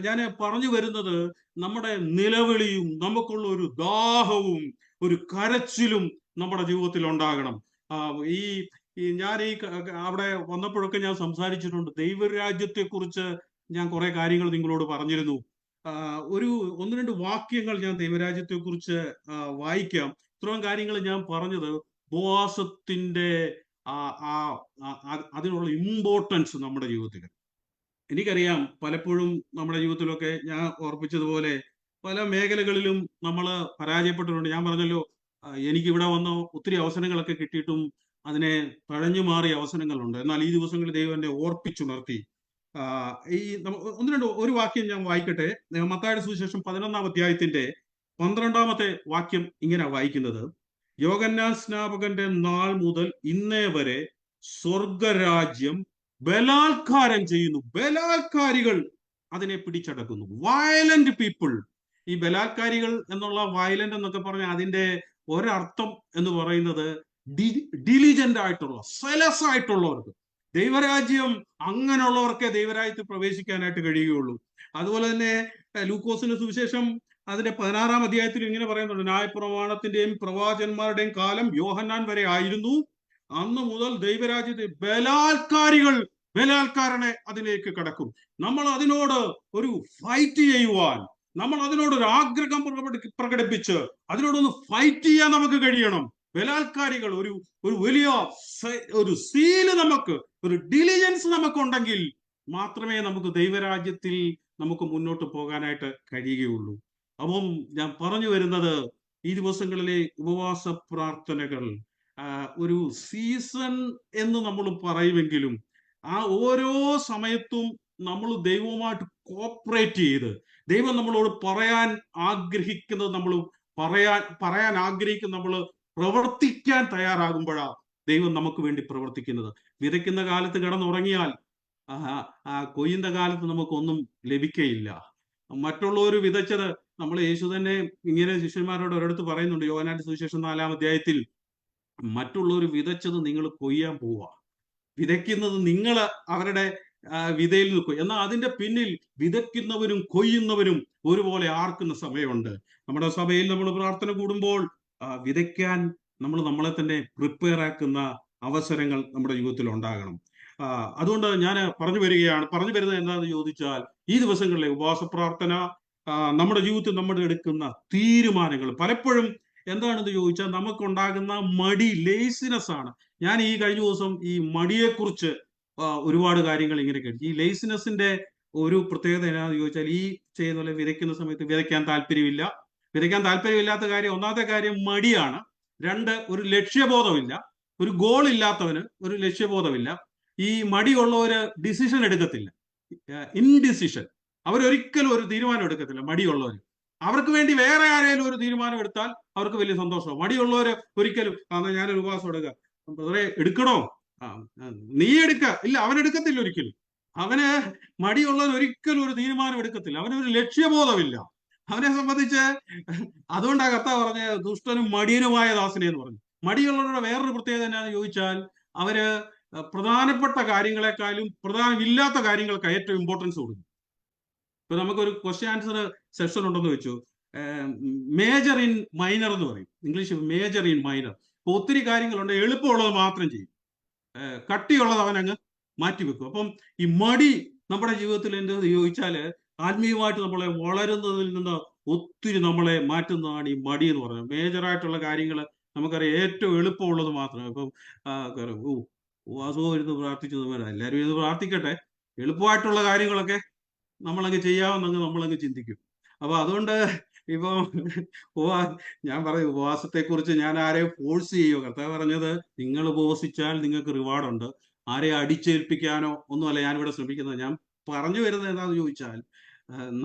ഞാൻ പറഞ്ഞു വരുന്നത്, നമ്മുടെ നിലവിളിയും നമുക്കുള്ള ഒരു ദാഹവും ഒരു കരച്ചിലും നമ്മുടെ ജീവിതത്തിൽ ഉണ്ടാകണം. ഈ ഞാൻ അവിടെ വന്നപ്പോഴൊക്കെ ഞാൻ സംസാരിച്ചിട്ടുണ്ട്. ദൈവരാജ്യത്തെ കുറിച്ച് ഞാൻ കുറെ കാര്യങ്ങൾ നിങ്ങളോട് പറഞ്ഞിരുന്നു. ഒന്ന് രണ്ട് വാക്യങ്ങൾ ഞാൻ ദൈവരാജ്യത്തെ കുറിച്ച് വായിക്കാം. ഇത്രയും കാര്യങ്ങൾ ഞാൻ പറഞ്ഞത് ഉപവാസത്തിന്റെ അതിനുള്ള ഇമ്പോർട്ടൻസ് നമ്മുടെ ജീവിതത്തിൽ. എനിക്കറിയാം, പലപ്പോഴും നമ്മുടെ ജീവിതത്തിലൊക്കെ ഞാൻ ഓർപ്പിച്ചതുപോലെ പല മേഖലകളിലും നമ്മൾ പരാജയപ്പെട്ടിട്ടുണ്ട്. ഞാൻ പറഞ്ഞല്ലോ, എനിക്ക് ഇവിടെ വന്ന ഒത്തിരി അവസരങ്ങളൊക്കെ കിട്ടിയിട്ടും അതിനെ തഴഞ്ഞു മാറിയ അവസരങ്ങളുണ്ട്. എന്നാൽ ഈ ദിവസങ്ങളിൽ ദൈവം എന്നെ ഓർപ്പിച്ചുണർത്തി. ഒന്ന് രണ്ട് ഒരു വാക്യം ഞാൻ വായിക്കട്ടെ. മത്തായിയുടെ സുവിശേഷം 11-ാം അധ്യായത്തിന്റെ 12-ാമത്തെ വാക്യം ഇങ്ങനെ വായിക്കുന്നത്, യോഹന്നാൻ സ്നാപകന്റെ നാൾ മുതൽ ഇന്നേ വരെ സ്വർഗരാജ്യം ബലാത്കാരം ചെയ്യുന്നു, ബലാത്കാരികൾ അതിനെ പിടിച്ചടക്കുന്നു. Violent people. ഈ ബലാത്കാരികൾ എന്നുള്ള വയലന്റ് എന്നൊക്കെ പറഞ്ഞാൽ അതിന്റെ ഒരർത്ഥം എന്ന് പറയുന്നത് ഡിലിജന്റ് ആയിട്ടുള്ള, സെലസ് ആയിട്ടുള്ളവർക്ക്. ദൈവരാജ്യം അങ്ങനെയുള്ളവർക്കേ ദൈവരാജ്യത്തിൽ പ്രവേശിക്കാനായിട്ട് കഴിയുകയുള്ളൂ. അതുപോലെ തന്നെ ലൂക്കോസിന്റെ സുവിശേഷം അതിന്റെ 16-ാം അധ്യായത്തിൽ ഇങ്ങനെ പറയുന്നുണ്ട്, ന്യായപ്രമാണത്തിന്റെയും പ്രവാചകന്മാരുടെയും കാലം യോഹന്നാൻ വരെ ആയിരുന്നു. അന്ന് മുതൽ ദൈവരാജ്യത്തെ ബലാത്കാരനെ അതിലേക്ക് കടക്കും. നമ്മൾ അതിനോട് ഒരു ഫൈറ്റ് ചെയ്യുവാൻ, നമ്മൾ അതിനോട് ഒരു ആഗ്രഹം പ്രകടിപ്പിച്ച് അതിനോടൊന്ന് ഫൈറ്റ് ചെയ്യാൻ നമുക്ക് കഴിയണം. ബലാത്കാരികൾ ഒരു വലിയ ഒരു സീല്, നമുക്ക് ഒരു ഡിലിജൻസ് നമുക്കുണ്ടെങ്കിൽ മാത്രമേ നമുക്ക് ദൈവരാജ്യത്തിൽ നമുക്ക് മുന്നോട്ട് പോകാനായിട്ട് കഴിയുകയുള്ളൂ. അപ്പം ഞാൻ പറഞ്ഞു വരുന്നത്, ഈ ദിവസങ്ങളിലെ ഉപവാസ പ്രാർത്ഥനകൾ ഒരു സീസൺ എന്ന് നമ്മൾ പറയുമെങ്കിലും, ആ ഓരോ സമയത്തും നമ്മൾ ദൈവവുമായിട്ട് കോപ്പറേറ്റ് ചെയ്ത്, ദൈവം നമ്മളോട് പറയാൻ ആഗ്രഹിക്കുന്നത് നമ്മൾ പറയാൻ ആഗ്രഹിക്കുന്ന നമ്മൾ പ്രവർത്തിക്കാൻ തയ്യാറാകുമ്പോഴാണ് ദൈവം നമുക്ക് വേണ്ടി പ്രവർത്തിക്കുന്നത്. വിതയ്ക്കുന്ന കാലത്ത് കിടന്നുറങ്ങിയാൽ കൊയ്യുന്ന കാലത്ത് നമുക്കൊന്നും ലഭിക്കയില്ല. മറ്റുള്ളവർ വിതച്ചത്, നമ്മൾ യേശു തന്നെ ഇങ്ങനെ ശിഷ്യന്മാരോട് ഒരിടത്ത് പറയുന്നുണ്ട്, യോഹന്നാന്റെ സുവിശേഷം 4-ാം അധ്യായത്തിൽ, മറ്റുള്ളവർ വിതച്ചത് നിങ്ങൾ കൊയ്യാൻ പോവാ. വിതയ്ക്കുന്നത് നിങ്ങൾ അവരുടെ വിതയിൽ നിൽക്കും. എന്നാൽ അതിന്റെ പിന്നിൽ വിതയ്ക്കുന്നവരും കൊയ്യുന്നവരും ഒരുപോലെ ആർക്കുന്ന സമയമുണ്ട്. നമ്മുടെ സഭയിൽ നമ്മൾ പ്രാർത്ഥന കൂടുമ്പോൾ വിതയ്ക്കാൻ നമ്മളെ തന്നെ പ്രിപ്പയർ ആക്കുന്ന അവസരങ്ങൾ നമ്മുടെ ജീവിതത്തിൽ ഉണ്ടാകണം. അതുകൊണ്ട് ഞാൻ പറഞ്ഞു വരുന്നത് എന്താണെന്ന് ചോദിച്ചാൽ, ഈ ദിവസങ്ങളിലെ ഉപവാസ പ്രാർത്ഥന നമ്മുടെ ജീവിതത്തിൽ നമ്മൾ എടുക്കുന്ന തീരുമാനങ്ങൾ പലപ്പോഴും എന്താണെന്ന് ചോദിച്ചാൽ നമുക്കുണ്ടാകുന്ന മടി, ലേസിനെസ് ആണ്. ഞാൻ ഈ കഴിഞ്ഞ ദിവസം ഈ മടിയെക്കുറിച്ച് ഒരുപാട് കാര്യങ്ങൾ ഇങ്ങനെ കേട്ടു. ഈ ലേസിനെസിന്റെ ഒരു പ്രത്യേകത എന്നാന്ന് ചോദിച്ചാൽ, ഈ ചെയ്യുന്ന പോലെ വിതയ്ക്കുന്ന സമയത്ത് വിതയ്ക്കാൻ താല്പര്യമില്ല. വിതയ്ക്കാൻ താല്പര്യമില്ലാത്ത കാര്യം, ഒന്നാമത്തെ കാര്യം മടിയാണ്. രണ്ട്, ഒരു ലക്ഷ്യബോധമില്ല. ഒരു ഗോൾ ഇല്ലാത്തവന് ഒരു ലക്ഷ്യബോധമില്ല. ഈ മടിയുള്ളവര് ഡിസിഷൻ എടുക്കത്തില്ല, ഇൻഡിസിഷൻ. അവരൊരിക്കലും ഒരു തീരുമാനം എടുക്കത്തില്ല, മടിയുള്ളവർ. അവർക്ക് വേണ്ടി വേറെ ആരെങ്കിലും ഒരു തീരുമാനം എടുത്താൽ അവർക്ക് വലിയ സന്തോഷമാണ്. മടിയുള്ളവര് ഒരിക്കലും ഞാനൊരു ഉപവാസം എടുക്കുക, ബ്രദറെ എടുക്കണോ, ആ നീ എടുക്ക, ഇല്ല, അവൻ എടുക്കത്തില്ല ഒരിക്കലും. അവന് മടിയുള്ളവൻ ഒരിക്കലും ഒരു തീരുമാനം എടുക്കത്തില്ല. അവനൊരു ലക്ഷ്യബോധമില്ല. അവനെ സംബന്ധിച്ച് അതുകൊണ്ടാണ് കർത്താവ് പറഞ്ഞ ദുഷ്ടനും മടിയനുമായ ദാസനെ എന്ന് പറഞ്ഞു. മടിയുള്ളവരുടെ വേറൊരു പ്രത്യേകത എന്നാന്ന് ചോദിച്ചാൽ, അവര് പ്രധാനപ്പെട്ട കാര്യങ്ങളെക്കാളും പ്രധാനമില്ലാത്ത കാര്യങ്ങൾക്ക് ഏറ്റവും ഇമ്പോർട്ടൻസ് കൊടുക്കും. ഇപ്പൊ നമുക്കൊരു ക്വസ്റ്റ്യൻ ആൻസർ സെഷൻ ഉണ്ടെന്ന് വെച്ചു, മേജർ ഇൻ മൈനർ എന്ന് പറയും ഇംഗ്ലീഷ്, മേജർ ഇൻ മൈനർ. ഇപ്പൊ ഒത്തിരി കാര്യങ്ങളുണ്ട്, എളുപ്പമുള്ളത് മാത്രം ചെയ്യും, കട്ടിയുള്ളത് അവൻ അങ്ങ് മാറ്റിവെക്കും. അപ്പം ഈ മടി നമ്മുടെ ജീവിതത്തിൽ എന്ത് ചോദിച്ചാല്, ആത്മീയമായിട്ട് നമ്മളെ വളരുന്നതിൽ നിന്ന് ഒത്തിരി നമ്മളെ മാറ്റുന്നതാണ് ഈ മടി എന്ന് പറയുന്നത്. മേജറായിട്ടുള്ള കാര്യങ്ങൾ നമുക്കറിയാം, ഏറ്റവും എളുപ്പമുള്ളത് മാത്രം. ഇപ്പം ഉപവാസവും ഇരുന്ന് പ്രാർത്ഥിച്ചു വരാം, എല്ലാവരും ഇത് പ്രാർത്ഥിക്കട്ടെ, എളുപ്പമായിട്ടുള്ള കാര്യങ്ങളൊക്കെ നമ്മളങ്ങ് ചെയ്യാമെന്നങ്ങ് നമ്മളങ്ങ് ചിന്തിക്കും. അപ്പൊ അതുകൊണ്ട് ഇപ്പൊ ഞാൻ പറയും, ഉപവാസത്തെ കുറിച്ച് ഞാൻ ആരെയും ഫോഴ്സ് ചെയ്യുമോ? കർത്താവ് പറഞ്ഞത്, നിങ്ങൾ ഉപവസിച്ചാൽ നിങ്ങൾക്ക് റിവാർഡുണ്ട്. ആരെയും അടിച്ചേൽപ്പിക്കാനോ ഒന്നുമല്ല ഞാനിവിടെ ശ്രമിക്കുന്നത്. ഞാൻ പറഞ്ഞു വരുന്നത് എന്താണെന്ന് ചോദിച്ചാൽ,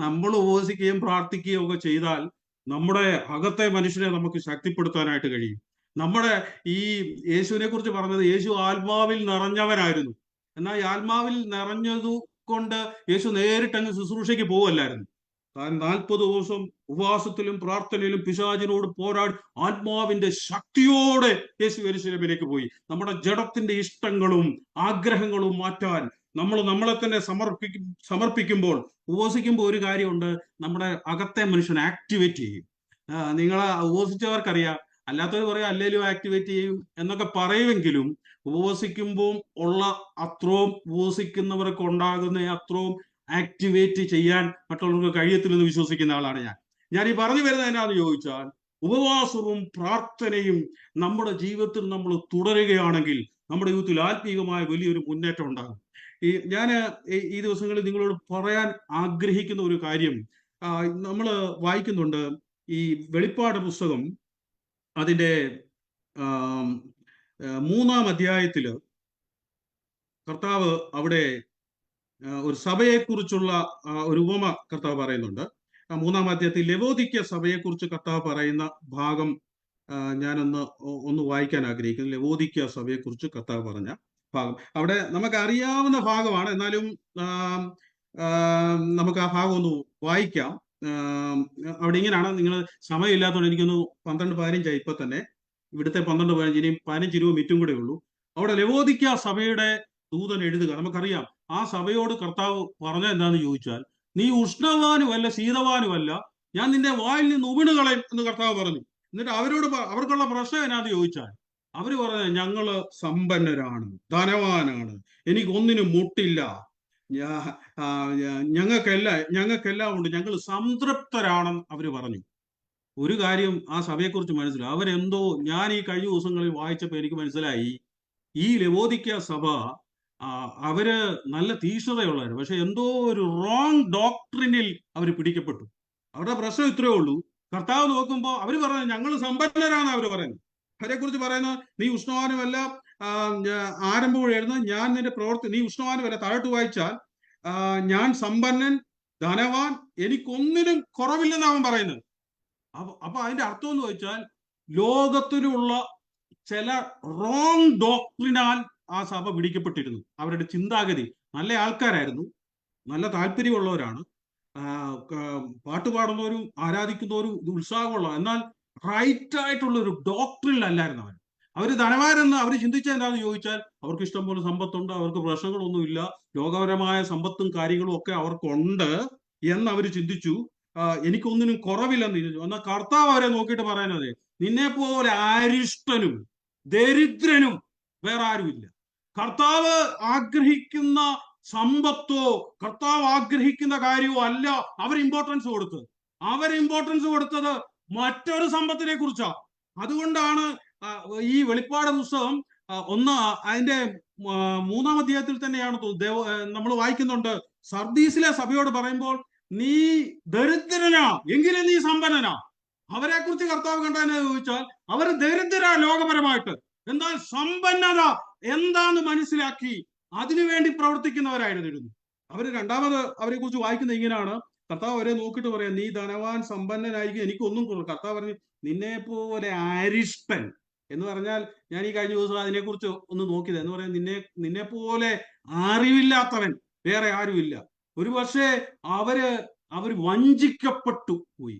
നമ്മൾ ഉപവസിക്കുകയും പ്രാർത്ഥിക്കുകയും ഒക്കെ ചെയ്താൽ നമ്മുടെ അകത്തെ മനുഷ്യനെ നമുക്ക് ശക്തിപ്പെടുത്താനായിട്ട് കഴിയും. നമ്മുടെ ഈ യേശുവിനെ കുറിച്ച് പറഞ്ഞത്, യേശു ആത്മാവിൽ നിറഞ്ഞവനായിരുന്നു. എന്നാൽ ഈ ആത്മാവിൽ നിറഞ്ഞതു കൊണ്ട് യേശു നേരിട്ട് അങ്ങ് ശുശ്രൂഷയ്ക്ക് പോവല്ലായിരുന്നു. താൻ 40 ദിവസം ഉപവാസത്തിലും പ്രാർത്ഥനയിലും പിശാചിനോട് പോരാടി ആത്മാവിന്റെ ശക്തിയോടെ യേശു യെരൂശലേമിലേക്ക് പോയി. നമ്മുടെ ജഡത്തിന്റെ ഇഷ്ടങ്ങളും ആഗ്രഹങ്ങളും മാറ്റാൻ നമ്മൾ നമ്മളെ തന്നെ സമർപ്പിക്കുമ്പോൾ, ഉപവസിക്കുമ്പോൾ ഒരു കാര്യമുണ്ട്, നമ്മുടെ അകത്തെ മനുഷ്യനെ ആക്ടിവേറ്റ് ചെയ്യും. നിങ്ങളെ ഉപവസിച്ചവർക്കറിയാം, അല്ലാത്തവർ പറയാം അല്ലേലും ആക്ടിവേറ്റ് ചെയ്യും എന്നൊക്കെ പറയുമെങ്കിലും, ഉപവസിക്കുമ്പോൾ ഉള്ള അത്രയും, ഉപവസിക്കുന്നവർക്ക് ഉണ്ടാകുന്ന അത്രയും ആക്ടിവേറ്റ് ചെയ്യാൻ മറ്റുള്ളവർക്ക് കഴിയത്തില്ലെന്ന് വിശ്വസിക്കുന്ന ആളാണ് ഞാൻ ഈ പറഞ്ഞു വരുന്നത് എന്നാന്ന് ചോദിച്ചാൽ, ഉപവാസവും പ്രാർത്ഥനയും നമ്മുടെ ജീവിതത്തിൽ നമ്മൾ തുടരുകയാണെങ്കിൽ നമ്മുടെ ജീവിതത്തിൽ ആത്മീയമായ വലിയൊരു മുന്നേറ്റം ഉണ്ടാകും. ഞാൻ ഈ ദിവസങ്ങളിൽ നിങ്ങളോട് പറയാൻ ആഗ്രഹിക്കുന്ന ഒരു കാര്യം, നമ്മൾ വായിക്കുന്നുണ്ട് ഈ വെളിപ്പാട് പുസ്തകം, അതിൻ്റെ 3-ാം അധ്യായത്തില് കർത്താവ് അവിടെ ഒരു സഭയെക്കുറിച്ചുള്ള ഒരു ഉപമ കർത്താവ് പറയുന്നുണ്ട്. 3-ാം അധ്യായത്തിൽ ലവോദിക്യ സഭയെക്കുറിച്ച് കർത്താവ് പറയുന്ന ഭാഗം ഞാനൊന്ന് വായിക്കാൻ ആഗ്രഹിക്കുന്നു. ലവോദിക്യ സഭയെക്കുറിച്ച് കർത്താവ് പറഞ്ഞ ഭാഗം, അവിടെ നമുക്ക് അറിയാവുന്ന ഭാഗമാണ്, എന്നാലും നമുക്ക് ആ ഭാഗം ഒന്ന് വായിക്കാം. അവിടെ ഇങ്ങനെയാണ്, നിങ്ങൾ സമയമില്ലാത്തതുകൊണ്ട് എനിക്കൊന്ന് 12-15 ഇപ്പൊ തന്നെ, ഇവിടുത്തെ 12-15, ഇനിയും 15-20 മിനിറ്റും കൂടെ ഉള്ളൂ. അവിടെ ലവോദിക്യ സഭയുടെ ദൂതൻ എഴുതുക. നമുക്കറിയാം ആ സഭയോട് കർത്താവ് പറഞ്ഞ എന്താന്ന് ചോദിച്ചാൽ, നീ ഉഷ്ണവാനുമല്ല ശീതവാനുമല്ല, ഞാൻ നിന്റെ വായിൽ നിന്ന് ഉമിണുകളയും എന്ന് കർത്താവ് പറഞ്ഞു. എന്നിട്ട് അവർക്കുള്ള പ്രശ്നം എന്നാന്ന് ചോദിച്ചാൽ, അവര് പറഞ്ഞ, ഞങ്ങള് സമ്പന്നരാണ്, ധനവാനാണ്, എനിക്ക് ഒന്നിനും മുട്ടില്ല, ഞങ്ങൾക്കെല്ലാം ഉണ്ട്, ഞങ്ങൾ സംതൃപ്തരാണെന്ന് അവര് പറഞ്ഞു. ഒരു കാര്യം ആ സഭയെക്കുറിച്ച് മനസ്സിലായി, അവരെന്തോ, ഞാൻ ഈ കഴിഞ്ഞ ദിവസങ്ങളിൽ വായിച്ചപ്പോൾ എനിക്ക് മനസ്സിലായി, ഈ ലവോദിക്യ സഭ അവര് നല്ല തീഷ്ണതയുള്ളവര്, പക്ഷെ എന്തോ ഒരു റോങ് ഡോക്ട്രിനിൽ അവർ പിടിക്കപ്പെട്ടു. അവരുടെ പ്രശ്നം ഇത്രയേ ഉള്ളൂ. കർത്താവ് നോക്കുമ്പോൾ അവര് പറയുന്നത്, ഞങ്ങൾ സമ്പന്നരാണ് അവര് പറയുന്നത്. അവരെ കുറിച്ച് പറയുന്നത്, നീ ഉഷ്ണവാനുമല്ല, ആരംഭം എഴുതുന്ന, ഞാൻ നിന്റെ നീ ഉഷ്ണവാനുമല്ല, താഴോട്ട് വായിച്ചാൽ, ഞാൻ സമ്പന്നൻ, ധനവാൻ, എനിക്കൊന്നിനും കുറവില്ലെന്ന് അവൻ പറയുന്നത്. അപ്പൊ അതിന്റെ അർത്ഥം എന്ന് വെച്ചാൽ, ലോകത്തിലുള്ള ചില റോങ് ഡോക്ട്രിനാൽ ആ സഭ പിടിക്കപ്പെട്ടിരുന്നു. അവരുടെ ചിന്താഗതി, നല്ല ആൾക്കാരായിരുന്നു, നല്ല താല്പര്യമുള്ളവരാണ്, പാട്ടുപാടുന്നവരും ആരാധിക്കുന്നവരും ഉത്സാഹമുള്ള, എന്നാൽ റൈറ്റ് ആയിട്ടുള്ള ഒരു ഡോക്ട്രിനിലല്ലായിരുന്നു അവര് ധനവാരെന്ന് അവർ ചിന്തിച്ചത് എന്താണെന്ന് ചോദിച്ചാൽ, അവർക്ക് ഇഷ്ടം പോലെ സമ്പത്തുണ്ട്, അവർക്ക് പ്രശ്നങ്ങളൊന്നുമില്ല, ലോകപരമായ സമ്പത്തും കാര്യങ്ങളും ഒക്കെ അവർക്കുണ്ട് എന്ന് അവർ ചിന്തിച്ചു. എനിക്കൊന്നിനും കുറവില്ലെന്ന് ചിന്തിച്ചു. എന്നാൽ കർത്താവ് അവരെ നോക്കിയിട്ട് പറയുന്നത്, നിന്നെ പോലെ അരിഷ്ടനും ദരിദ്രനും വേറെ ആരുമില്ല. കർത്താവ് ആഗ്രഹിക്കുന്ന സമ്പത്തോ കർത്താവ് ആഗ്രഹിക്കുന്ന കാര്യമോ അല്ല അവർ ഇമ്പോർട്ടൻസ് കൊടുത്തത്. ഇമ്പോർട്ടൻസ് കൊടുത്തത് മറ്റൊരു സമ്പത്തിനെ കുറിച്ചാണ്. അതുകൊണ്ടാണ് ഈ വെളിപ്പാട് പുസ്തകം ഒന്ന് അതിന്റെ 3-ാം അധ്യായത്തിൽ തന്നെയാണ് നമ്മൾ വായിക്കുന്നുണ്ട്. സർദീസിലെ സഭയോട് പറയുമ്പോൾ നീ ദരിദ്രനാ എങ്കിലും നീ സമ്പന്നനാ. അവരെ കുറിച്ച് കർത്താവ് കണ്ടതെന്ന് ചോദിച്ചാൽ അവർ ദരിദ്ര ലോകപരമായിട്ട്, എന്നാൽ സമ്പന്നത എന്താന്ന് മനസ്സിലാക്കി അതിനുവേണ്ടി പ്രവർത്തിക്കുന്നവരായിരുന്നു. അവര് രണ്ടാമത് അവരെ കുറിച്ച് വായിക്കുന്നത് ഇങ്ങനെയാണ്. കർത്താവ് അവരെ നോക്കിയിട്ട് പറയാം, നീ ധനവാൻ സമ്പന്നനായിരിക്കും, എനിക്കൊന്നും കൊടുക്കും. കർത്താവ് പറഞ്ഞു, നിന്നെ പോലെ അരിഷ്ടൻ എന്ന് പറഞ്ഞാൽ, ഞാൻ ഈ കഴിഞ്ഞ ദിവസം അതിനെക്കുറിച്ച് ഒന്ന് നോക്കിയത് എന്ന് പറയാൻ, നിന്നെ പോലെ അറിവില്ലാത്തവൻ വേറെ ആരുമില്ല. ഒരു പക്ഷേ അവർ വഞ്ചിക്കപ്പെട്ടു പോയി.